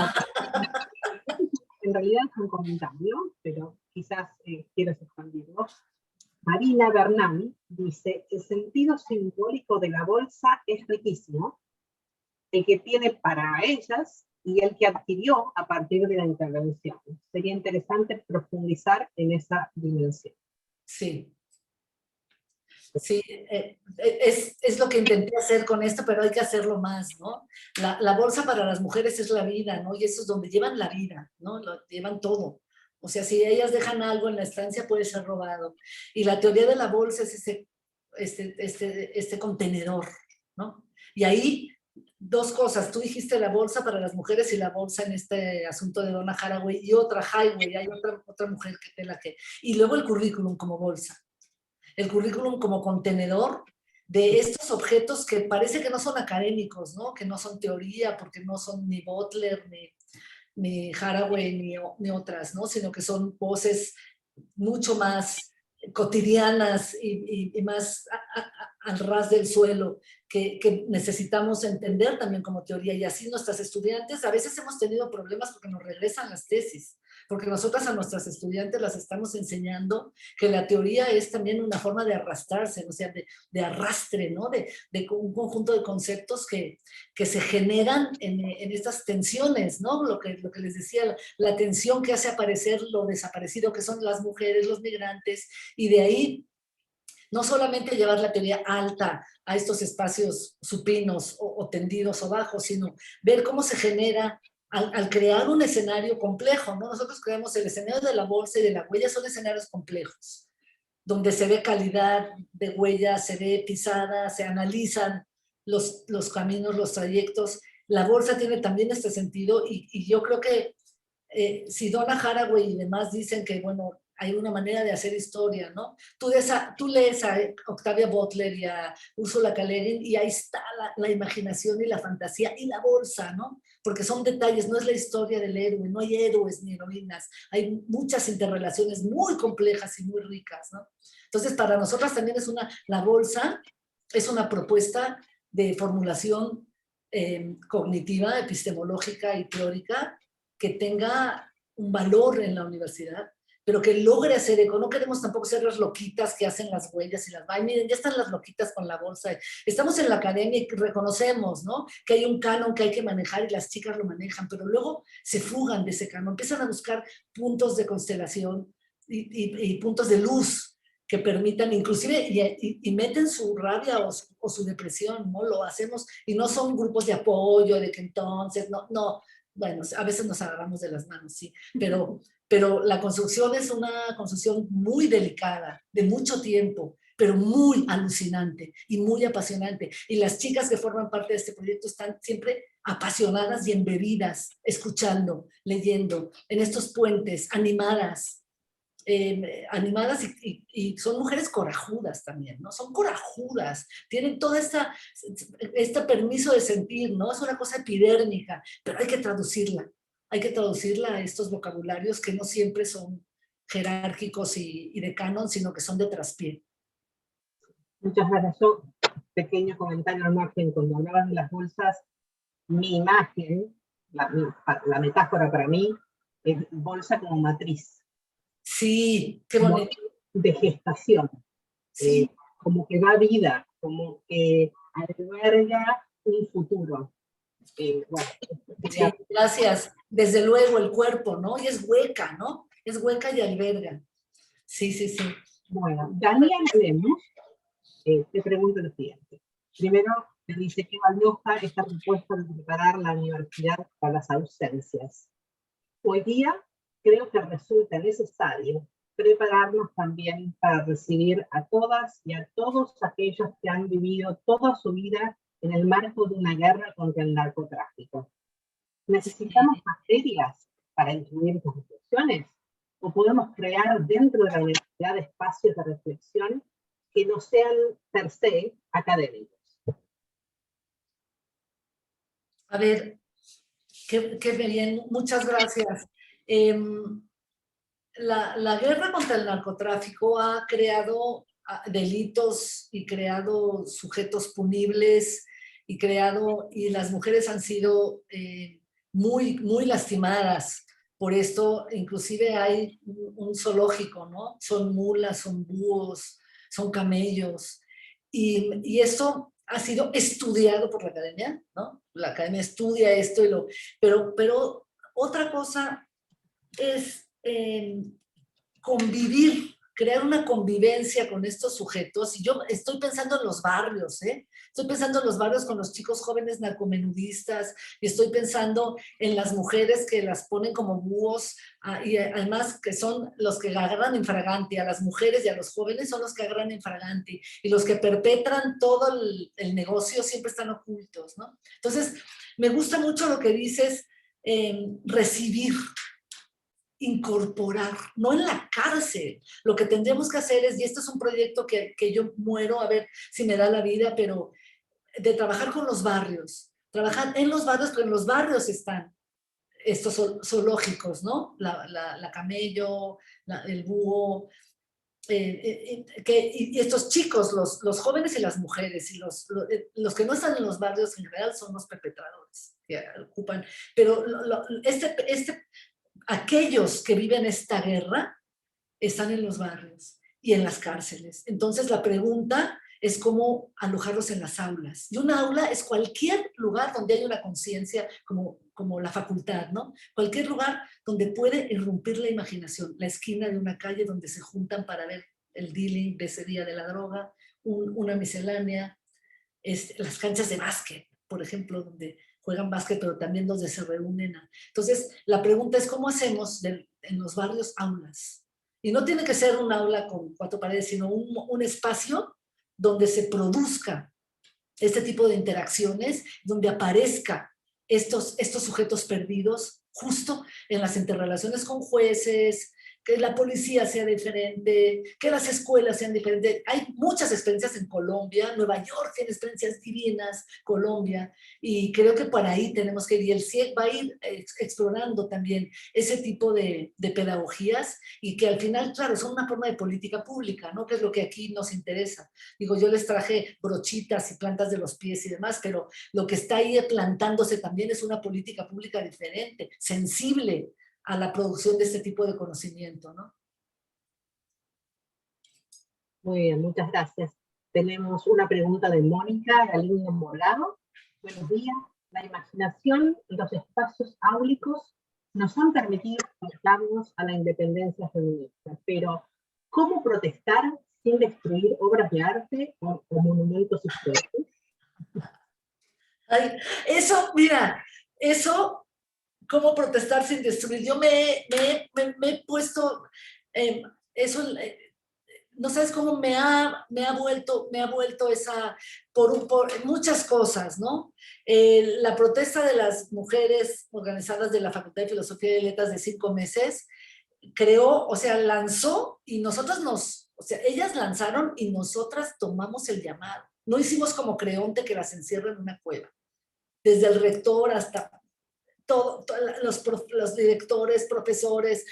En realidad es un comentario, pero quizás quieras expandirlo. Marina Bernal dice, el sentido simbólico de la bolsa es riquísimo, el que tiene para ellas y el que adquirió a partir de la intervención. Sería interesante profundizar en esa dimensión. Sí. Sí, es lo que intenté hacer con esto, pero hay que hacerlo más, ¿no? La bolsa para las mujeres es la vida, ¿no? Y eso es donde llevan la vida, ¿no? Lo llevan todo. O sea, si ellas dejan algo en la estancia puede ser robado. Y la teoría de la bolsa es este contenedor, ¿no? Y ahí, dos cosas. Tú dijiste la bolsa para las mujeres y la bolsa en este asunto de Donna Haraway y otra Highway, hay otra mujer que... Y luego el currículum como bolsa. El currículum como contenedor de estos objetos que parece que no son académicos, ¿no? Que no son teoría, porque no son ni Butler, ni Haraway, ni otras, ¿no? Sino que son voces mucho más cotidianas y más al ras del suelo, que necesitamos entender también como teoría. Y así nuestras estudiantes, a veces hemos tenido problemas porque nos regresan las tesis, porque nosotras a nuestras estudiantes las estamos enseñando que la teoría es también una forma de arrastrarse, o sea, de arrastre, ¿no? De un conjunto de conceptos que se generan en estas tensiones, ¿no? Lo que les decía, la tensión que hace aparecer lo desaparecido, que son las mujeres, los migrantes, y de ahí no solamente llevar la teoría alta a estos espacios supinos o tendidos o bajos, sino ver cómo se genera al crear un escenario complejo, ¿no? Nosotros creamos el escenario de la bolsa y de la huella, son escenarios complejos, donde se ve calidad de huella, se ve pisada, se analizan los caminos, los trayectos. La bolsa tiene también este sentido y yo creo que si Donna Haraway y demás dicen que, bueno, hay una manera de hacer historia, ¿no? Tú lees a Octavia Butler y a Ursula K. Le Guin y ahí está la imaginación y la fantasía y la bolsa, ¿no? Porque son detalles, no es la historia del héroe, no hay héroes ni heroínas, hay muchas interrelaciones muy complejas y muy ricas, ¿no? Entonces, para nosotras también la bolsa es una propuesta de formulación cognitiva, epistemológica y teórica que tenga un valor en la universidad, pero que logre hacer eco. No queremos tampoco ser las loquitas que hacen las huellas y las va. Miren, ya están las loquitas con la bolsa. Estamos en la academia y reconocemos, ¿no? Que hay un canon que hay que manejar y las chicas lo manejan, pero luego se fugan de ese canon, empiezan a buscar puntos de constelación y puntos de luz que permitan, inclusive, y meten su rabia o su depresión, ¿no? Lo hacemos, y no son grupos de apoyo, de que entonces, no, bueno, a veces nos agarramos de las manos, sí, pero la construcción es una construcción muy delicada, de mucho tiempo, pero muy alucinante y muy apasionante. Y las chicas que forman parte de este proyecto están siempre apasionadas y embebidas, escuchando, leyendo, en estos puentes, animadas y son mujeres corajudas también, ¿no? Son corajudas, tienen todo este permiso de sentir, ¿no? Es una cosa epidérmica, pero hay que traducirla a estos vocabularios que no siempre son jerárquicos y de canon, sino que son de traspié. Muchas gracias. Yo, pequeño comentario al margen, cuando hablabas de las bolsas, mi imagen, la metáfora para mí, es bolsa como matriz. Sí, qué bonito. De gestación. Sí. Como que da vida, como que alberga un futuro. Bueno, sí, gracias. Desde luego el cuerpo, ¿no? Y es hueca, ¿no? Es hueca y alberga. Sí. Bueno, Daniel Lemos te pregunto lo siguiente. Primero, te dice que valiosa esta propuesta de preparar la universidad para las ausencias. Hoy día creo que resulta necesario prepararnos también para recibir a todas y a todos aquellos que han vivido toda su vida en el marco de una guerra contra el narcotráfico. ¿Necesitamos materias para incluir estas reflexiones? ¿O podemos crear dentro de la universidad espacios de reflexión que no sean per se académicos? A ver, qué bien, muchas gracias. La guerra contra el narcotráfico ha creado delitos y creado sujetos punibles y las mujeres han sido muy, muy lastimadas por esto. Inclusive hay un zoológico, ¿no? Son mulas, son búhos, son camellos. Y esto ha sido estudiado por la academia, ¿no? La academia estudia esto, pero otra cosa es convivir, crear una convivencia con estos sujetos. Y yo estoy pensando en los barrios, estoy pensando en los barrios con los chicos jóvenes narcomenudistas, y estoy pensando en las mujeres que las ponen como búhos, y además que son los que agarran infraganti, a las mujeres y a los jóvenes son los que agarran infraganti, y los que perpetran todo el negocio siempre están ocultos, ¿no? Entonces, me gusta mucho lo que dices, recibir, incorporar, no en la cárcel. Lo que tendríamos que hacer es, y este es un proyecto que yo muero, a ver si me da la vida, pero de trabajar con los barrios, trabajar en los barrios, pero en los barrios están estos zoológicos, ¿no? La camello, el búho, y estos chicos, los jóvenes y las mujeres, y los que no están en los barrios en general son los perpetradores que ocupan, pero aquellos que viven esta guerra están en los barrios y en las cárceles. Entonces la pregunta es cómo alojarlos en las aulas. Y una aula es cualquier lugar donde hay una conciencia, como la facultad, ¿no? Cualquier lugar donde puede irrumpir la imaginación. La esquina de una calle donde se juntan para ver el dealing de ese día de la droga, una miscelánea, las canchas de básquet, por ejemplo, donde juegan básquet, pero también donde se reúnen. Entonces, la pregunta es, ¿cómo hacemos en los barrios aulas? Y no tiene que ser un aula con 4 paredes, sino un espacio donde se produzca este tipo de interacciones, donde aparezca estos sujetos perdidos justo en las interrelaciones con jueces, que la policía sea diferente, que las escuelas sean diferentes. Hay muchas experiencias en Colombia, Nueva York tiene experiencias divinas, Colombia, y creo que por ahí tenemos que ir. Y el CIEC va a ir explorando también ese tipo de pedagogías, y que al final, claro, son una forma de política pública, ¿no? Que es lo que aquí nos interesa. Digo, yo les traje brochitas y plantas de los pies y demás, pero lo que está ahí plantándose también es una política pública diferente, sensible a la producción de este tipo de conocimiento, ¿no? Muy bien, muchas gracias. Tenemos una pregunta de Mónica Galindo Morgado. Buenos días. La imaginación y los espacios áulicos nos han permitido acercarnos a la independencia feminista, pero ¿cómo protestar sin destruir obras de arte o monumentos históricos? Ay, eso, mira, eso... ¿Cómo protestar sin destruir? Yo me he puesto, eso, no sabes cómo me ha vuelto esa, por muchas cosas, ¿no? La protesta de las mujeres organizadas de la Facultad de Filosofía y Letras de 5 meses, creó, o sea, lanzó, y nosotras o sea, ellas lanzaron y nosotras tomamos el llamado. No hicimos como Creonte que las encierra en una cueva. Desde el rector hasta los directores, profesores,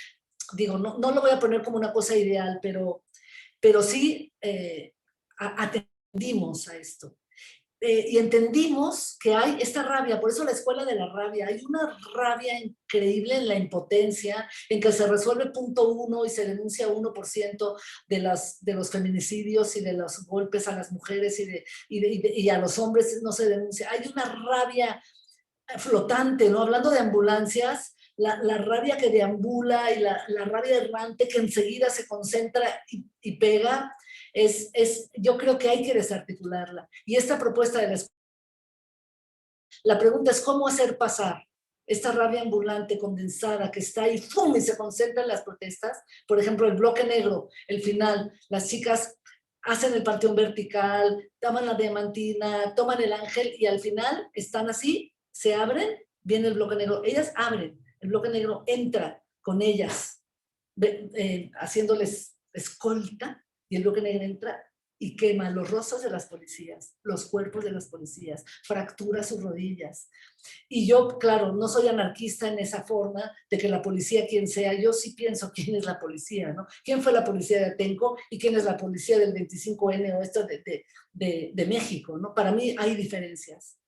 digo, no lo voy a poner como una cosa ideal, pero sí atendimos a esto. Y entendimos que hay esta rabia, por eso la escuela de la rabia, hay una rabia increíble en la impotencia, en que se resuelve 0.1 y se denuncia 1% de los feminicidios y de los golpes a las mujeres y a los hombres no se denuncia. Hay una rabia flotante, ¿no? Hablando de ambulancias, la rabia que deambula y la rabia errante que enseguida se concentra y pega, yo creo que hay que desarticularla. Y esta propuesta de la pregunta es cómo hacer pasar esta rabia ambulante condensada que está ahí, ¡fum!, y se concentra en las protestas. Por ejemplo, el bloque negro, el final, las chicas hacen el panteón vertical, toman la diamantina, toman el ángel y al final están así, se abren viene el bloque negro, ellas abren, el bloque negro entra con ellas, haciéndoles escolta, y el bloque negro entra y quema los rostros de las policías, los cuerpos de las policías, fractura sus rodillas. Y yo, claro, no soy anarquista en esa forma de que la policía quien sea, yo sí pienso quién es la policía, ¿no? ¿Quién fue la policía de Atenco y quién es la policía del 25N o esto de México, ¿no? Para mí hay diferencias.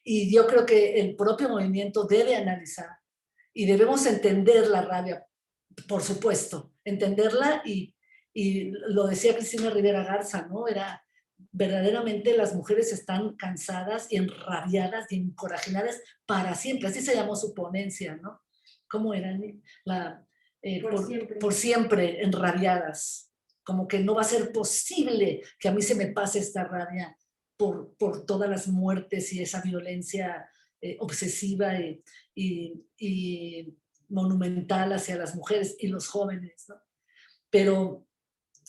Y yo creo que el propio movimiento debe analizar y debemos entender la rabia, por supuesto, entenderla y lo decía Cristina Rivera Garza, ¿no? Era verdaderamente las mujeres están cansadas y enrabiadas y encorajinadas para siempre, así se llamó su ponencia, ¿no? ¿Cómo eran? Por siempre enrabiadas, como que no va a ser posible que a mí se me pase esta rabia por todas las muertes y esa violencia obsesiva y monumental hacia las mujeres y los jóvenes, ¿no?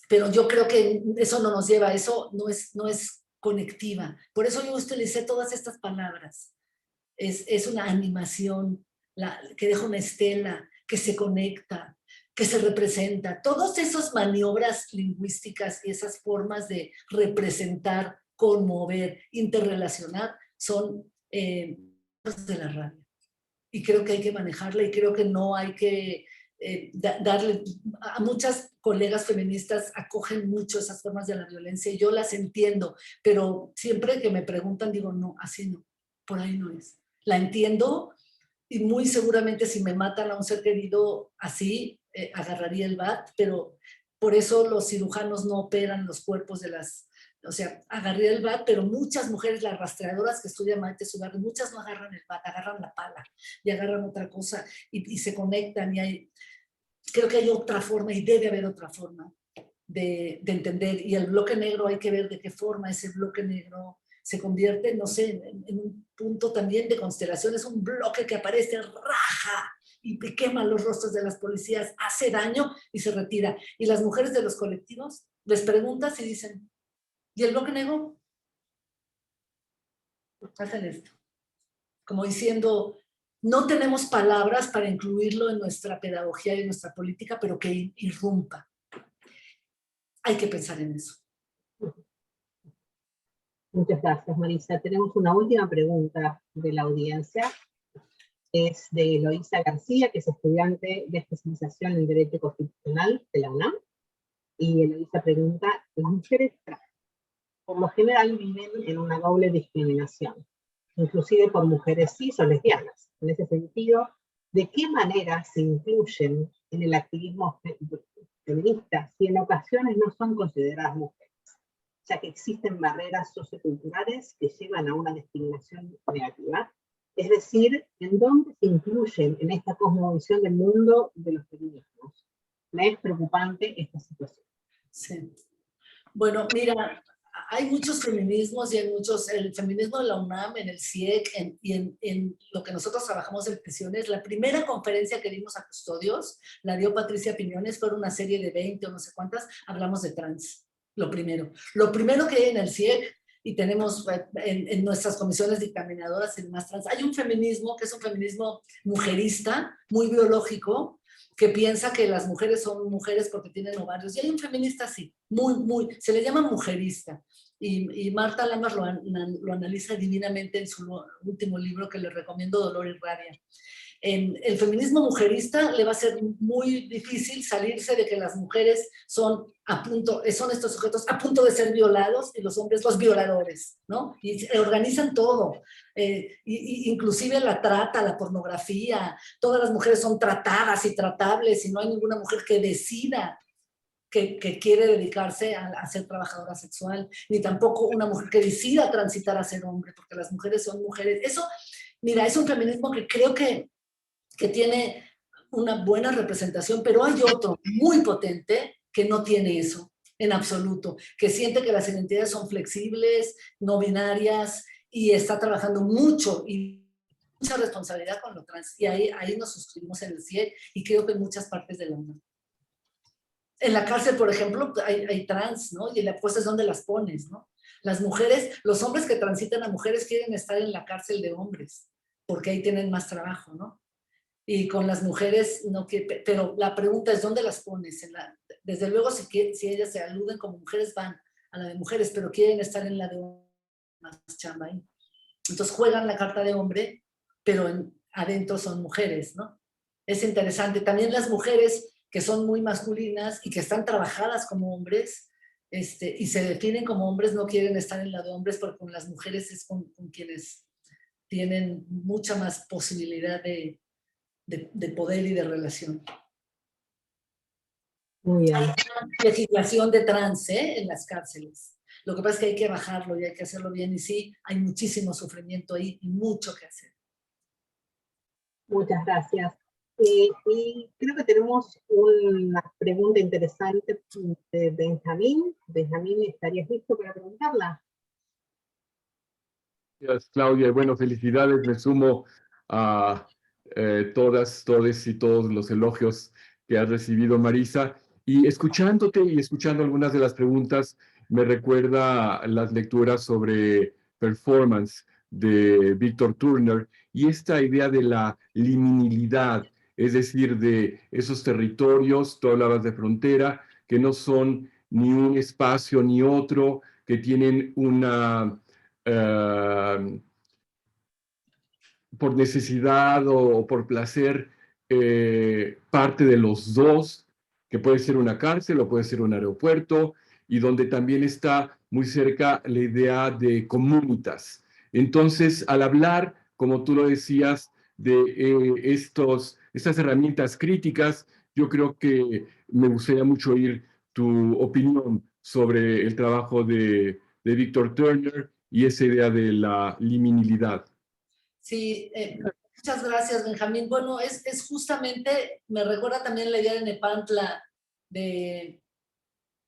Pero yo creo que eso no nos lleva, eso no es conectiva. Por eso yo utilicé todas estas palabras. Es una animación que deja una estela, que se conecta, que se representa. Todas esas maniobras lingüísticas y esas formas de representar, conmover, interrelacionar, son de la rabia. Y creo que hay que manejarla y creo que no hay que darle, a muchas colegas feministas acogen mucho esas formas de la violencia y yo las entiendo, pero siempre que me preguntan digo, no, así no, por ahí no es. La entiendo y muy seguramente si me matan a un ser querido así, agarraría el bat, pero por eso los cirujanos no operan los cuerpos de las, o sea, agarraría el bat, pero muchas mujeres, las rastreadoras que estudian Maite Sugarri, muchas no agarran el bat, agarran la pala y agarran otra cosa y se conectan y hay, creo que hay otra forma y debe haber otra forma de entender. Y el bloque negro hay que ver de qué forma ese bloque negro se convierte, no sé, en un punto también de constelación. Es un bloque que aparece, raja y quema los rostros de las policías, hace daño y se retira. Y las mujeres de los colectivos les preguntas y dicen, ¿y el bloque negro? Hacen esto. Como diciendo, no tenemos palabras para incluirlo en nuestra pedagogía y en nuestra política, pero que irrumpa. Hay que pensar en eso. Muchas gracias, Marisa. Tenemos una última pregunta de la audiencia. Es de Eloísa García, que es estudiante de especialización en Derecho Constitucional de la UNAM. Y Eloísa pregunta, las mujeres trans, por lo general viven en una doble discriminación, inclusive por mujeres cis o lesbianas. En ese sentido, ¿de qué manera se incluyen en el activismo feminista si en ocasiones no son consideradas mujeres, ya que existen barreras socioculturales que llevan a una discriminación negativa? Es decir, ¿en dónde se incluyen en esta cosmovisión del mundo de los feminismos? Me es preocupante esta situación. Sí. Bueno, mira, hay muchos feminismos y hay muchos, el feminismo de la UNAM, en el CIEC y en lo que nosotros trabajamos en prisiones. La primera conferencia que dimos a custodios la dio Patricia Piñones, fue una serie de 20 o no sé cuántas, hablamos de trans, lo primero. Lo primero que hay en el CIEC, y tenemos en nuestras comisiones dictaminadoras y más trans, hay un feminismo que es un feminismo mujerista, muy biológico, que piensa que las mujeres son mujeres porque tienen ovarios. Y hay un feminista así, se le llama mujerista. Y Marta Lamas lo analiza divinamente en su último libro que le recomiendo, Dolor y Rabia. El feminismo mujerista le va a ser muy difícil salirse de que las mujeres son estos sujetos a punto de ser violados y los hombres los violadores, ¿no? Y organizan todo, inclusive la trata, la pornografía, todas las mujeres son tratadas y tratables y no hay ninguna mujer que decida que quiere dedicarse a ser trabajadora sexual, ni tampoco una mujer que decida transitar a ser hombre, porque las mujeres son mujeres. Eso, mira, es un feminismo que creo que tiene una buena representación, pero hay otro muy potente que no tiene eso en absoluto, que siente que las identidades son flexibles, no binarias, y está trabajando mucho y mucha responsabilidad con lo trans. Y ahí nos suscribimos en el CIEC y creo que en muchas partes de la UNAM. En la cárcel, por ejemplo, hay trans, ¿no? Y la cosa es dónde las pones, ¿no? Las mujeres, los hombres que transitan a mujeres quieren estar en la cárcel de hombres. porque ahí tienen más trabajo, ¿no? Y con las mujeres, no, pero la pregunta es, ¿dónde las pones? Desde luego, si ellas se aluden como mujeres, van a la de mujeres, pero quieren estar en la de más chamba ahí. Entonces juegan la carta de hombre, pero adentro son mujeres, ¿no? Es interesante. También las mujeres que son muy masculinas y que están trabajadas como hombres, y se definen como hombres, no quieren estar en la de hombres, porque con las mujeres es con quienes tienen mucha más posibilidad de poder y de relación. Muy bien. Hay una legislación de trans en las cárceles. Lo que pasa es que hay que bajarlo y hay que hacerlo bien, y sí, hay muchísimo sufrimiento ahí y mucho que hacer. Muchas gracias. Y creo que tenemos una pregunta interesante de Benjamín. Benjamín, ¿estarías listo para preguntarla? Gracias, Claudia. Y bueno, felicidades. Me sumo a todas y todos los elogios que has recibido, Marisa. Y escuchándote y escuchando algunas de las preguntas, me recuerda las lecturas sobre performance de Víctor Turner y esta idea de la liminalidad, es decir, de esos territorios, tú hablabas de frontera, que no son ni un espacio ni otro, que tienen una por necesidad o por placer, parte de los dos, que puede ser una cárcel o puede ser un aeropuerto, y donde también está muy cerca la idea de comunitas. Entonces, al hablar, como tú lo decías, de estas herramientas críticas, yo creo que me gustaría mucho oír tu opinión sobre el trabajo de Víctor Turner y esa idea de la liminalidad. Sí, muchas gracias, Benjamín. Bueno, es justamente, me recuerda también la idea de Nepantla de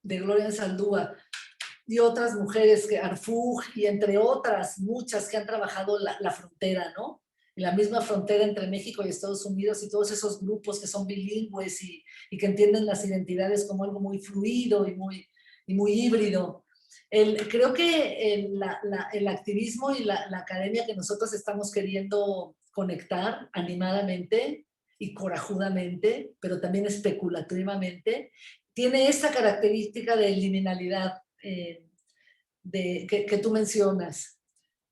Gloria Saldúa y otras mujeres, que Arfug y entre otras muchas que han trabajado la frontera, ¿no? Y la misma frontera entre México y Estados Unidos, y todos esos grupos que son bilingües y que entienden las identidades como algo muy fluido y muy híbrido. Creo que el activismo y la academia que nosotros estamos queriendo conectar animadamente y corajudamente, pero también especulativamente, tiene esa característica de liminalidad que tú mencionas.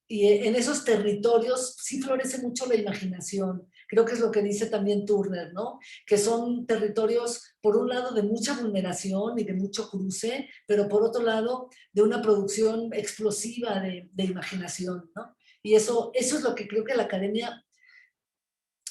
Y en esos territorios sí florece mucho la imaginación. Creo que es lo que dice también Turner, ¿no? Que son territorios, por un lado, de mucha vulneración y de mucho cruce, pero por otro lado, de una producción explosiva de imaginación, ¿no? Y eso es lo que creo que la academia,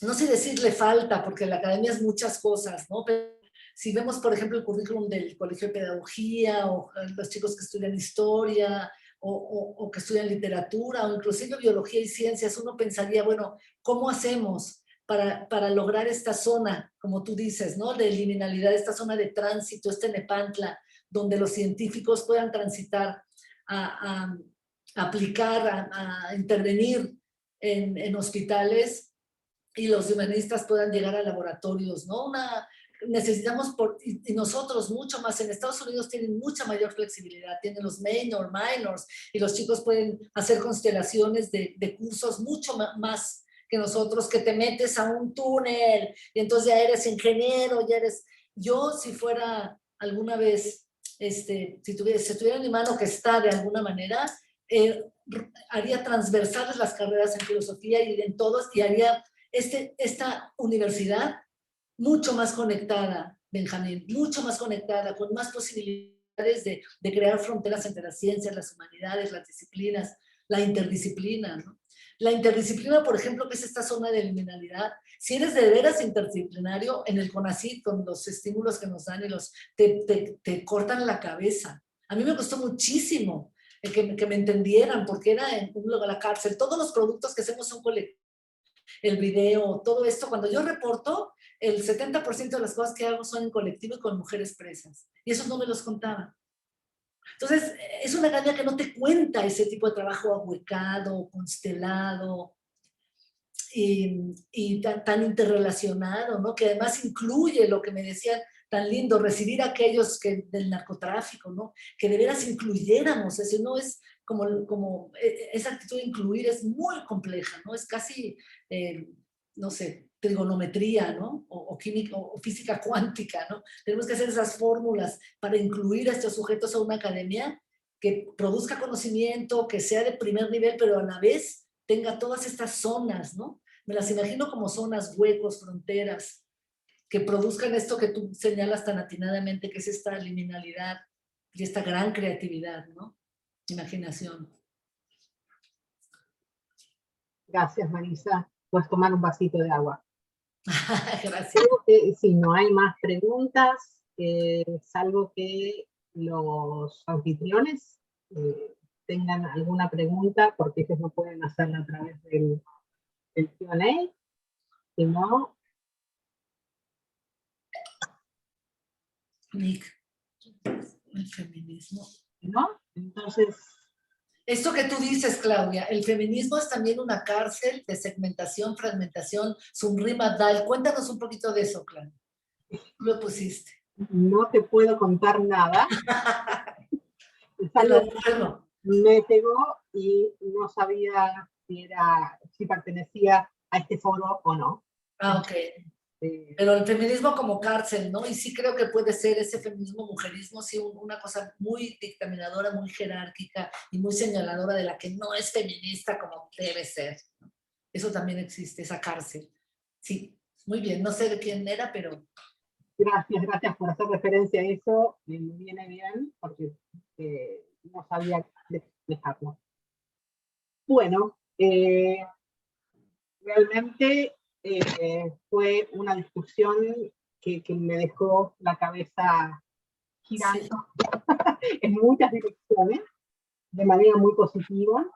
no sé decirle falta, porque la academia es muchas cosas, ¿no? Pero si vemos, por ejemplo, el currículum del Colegio de Pedagogía, o los chicos que estudian historia, o que estudian literatura, o inclusive biología y ciencias, uno pensaría, bueno, ¿cómo hacemos para lograr esta zona, como tú dices, ¿no? De liminalidad, esta zona de tránsito, este Nepantla, donde los científicos puedan transitar a aplicar, a intervenir en hospitales, y los humanistas puedan llegar a laboratorios, ¿no? Necesitamos, y nosotros mucho más, en Estados Unidos tienen mucha mayor flexibilidad, tienen los minors, y los chicos pueden hacer constelaciones de cursos mucho más que nosotros, que te metes a un túnel, y entonces ya eres ingeniero, yo si fuera alguna vez, si tuviera en mi mano, que está de alguna manera, haría transversales las carreras en filosofía y en todos, y haría esta universidad mucho más conectada, Benjamín, mucho más conectada, con más posibilidades de crear fronteras entre las ciencias, las humanidades, las disciplinas, la interdisciplina, ¿no? La interdisciplina, por ejemplo, que es esta zona de liminalidad. Si eres de veras interdisciplinario, en el CONACYT, con los estímulos que nos dan, te cortan la cabeza. A mí me costó muchísimo que me entendieran, porque era en un lugar, la cárcel. Todos los productos que hacemos son colectivos. El video, todo esto, cuando yo reporto, el 70% de las cosas que hago son en colectivo y con mujeres presas. Y esos no me los contaban. Entonces, es una academia que no te cuenta ese tipo de trabajo ahuecado, constelado y tan interrelacionado, ¿no? Que además incluye lo que me decían tan lindo, recibir a aquellos del narcotráfico, ¿no? Que de veras incluyéramos, eso no es esa actitud de incluir es muy compleja, ¿no? Es casi, no sé, trigonometría, ¿no? O química, o física cuántica, ¿no? Tenemos que hacer esas fórmulas para incluir a estos sujetos a una academia que produzca conocimiento, que sea de primer nivel, pero a la vez tenga todas estas zonas, ¿no? Me las imagino como zonas, huecos, fronteras, que produzcan esto que tú señalas tan atinadamente, que es esta liminalidad y esta gran creatividad, ¿no? Imaginación. Gracias, Marisa. Puedes tomar un vasito de agua. Gracias. Creo que si no hay más preguntas, salvo que los anfitriones tengan alguna pregunta, porque ellos no pueden hacerla a través del Q&A. Si no, Nick, el feminismo. ¿no? Entonces, Esto que tú dices, Claudia, el feminismo es también una cárcel de segmentación, fragmentación, Sunrima Dal. Cuéntanos un poquito de eso, Claudia. Tú lo pusiste. no te puedo contar nada. Es Te algo lo ruego. me pegó y no sabía si pertenecía a este foro o no. Ah, ok. Pero el feminismo como cárcel, ¿no? Y sí creo que puede ser ese feminismo mujerismo, sí, una cosa muy dictaminadora, muy jerárquica y muy señaladora de la que no es feminista como debe ser, ¿no? Eso también existe, esa cárcel. Sí, muy bien, no sé de quién era, pero... Gracias por hacer referencia a eso, me viene bien, porque no sabía dejarlo. Bueno, realmente fue una discusión que me dejó la cabeza girando en muchas direcciones, de manera muy positiva.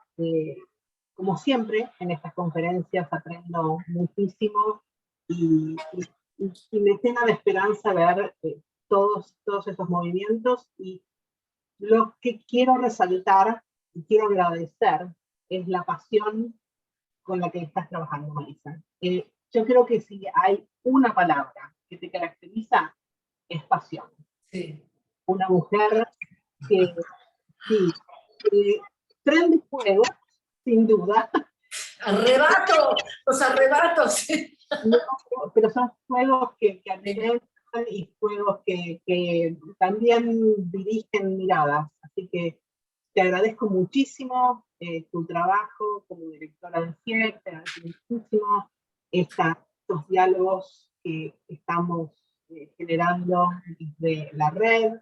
Como siempre, en estas conferencias aprendo muchísimo y me llena de esperanza ver todos esos movimientos, y lo que quiero resaltar y quiero agradecer es la pasión con la que estás trabajando, Marisa. Yo creo que si hay una palabra que te caracteriza, es pasión. Sí. Una mujer que sí, prende fuego, sin duda. ¡Arrebato! ¡Los arrebatos! No, pero son fuegos que alimentan y fuegos que también dirigen miradas. Así que te agradezco muchísimo tu trabajo como directora del CIEC, te agradezco muchísimo estos diálogos que estamos generando desde la red,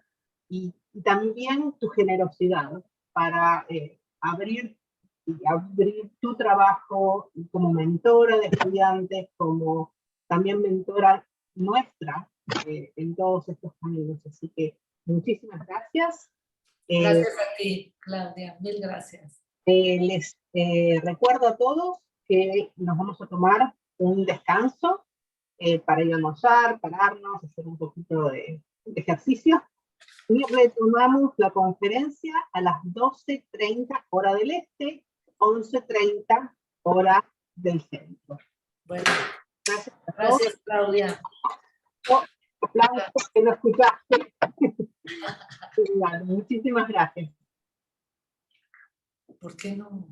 y también tu generosidad para abrir tu trabajo como mentora de estudiantes, como también mentora nuestra en todos estos caminos. Así que muchísimas gracias. Gracias a ti, Claudia, mil gracias. Les recuerdo a todos que nos vamos a tomar un descanso para ir a almorzar, pararnos, hacer un poquito de ejercicio, y retomamos la conferencia a las 12:30 hora del este, 11:30 hora del centro. Bueno, gracias a todos. Gracias, Claudia. Aplausos que no escuchaste. Muchísimas gracias. ¿Por qué no?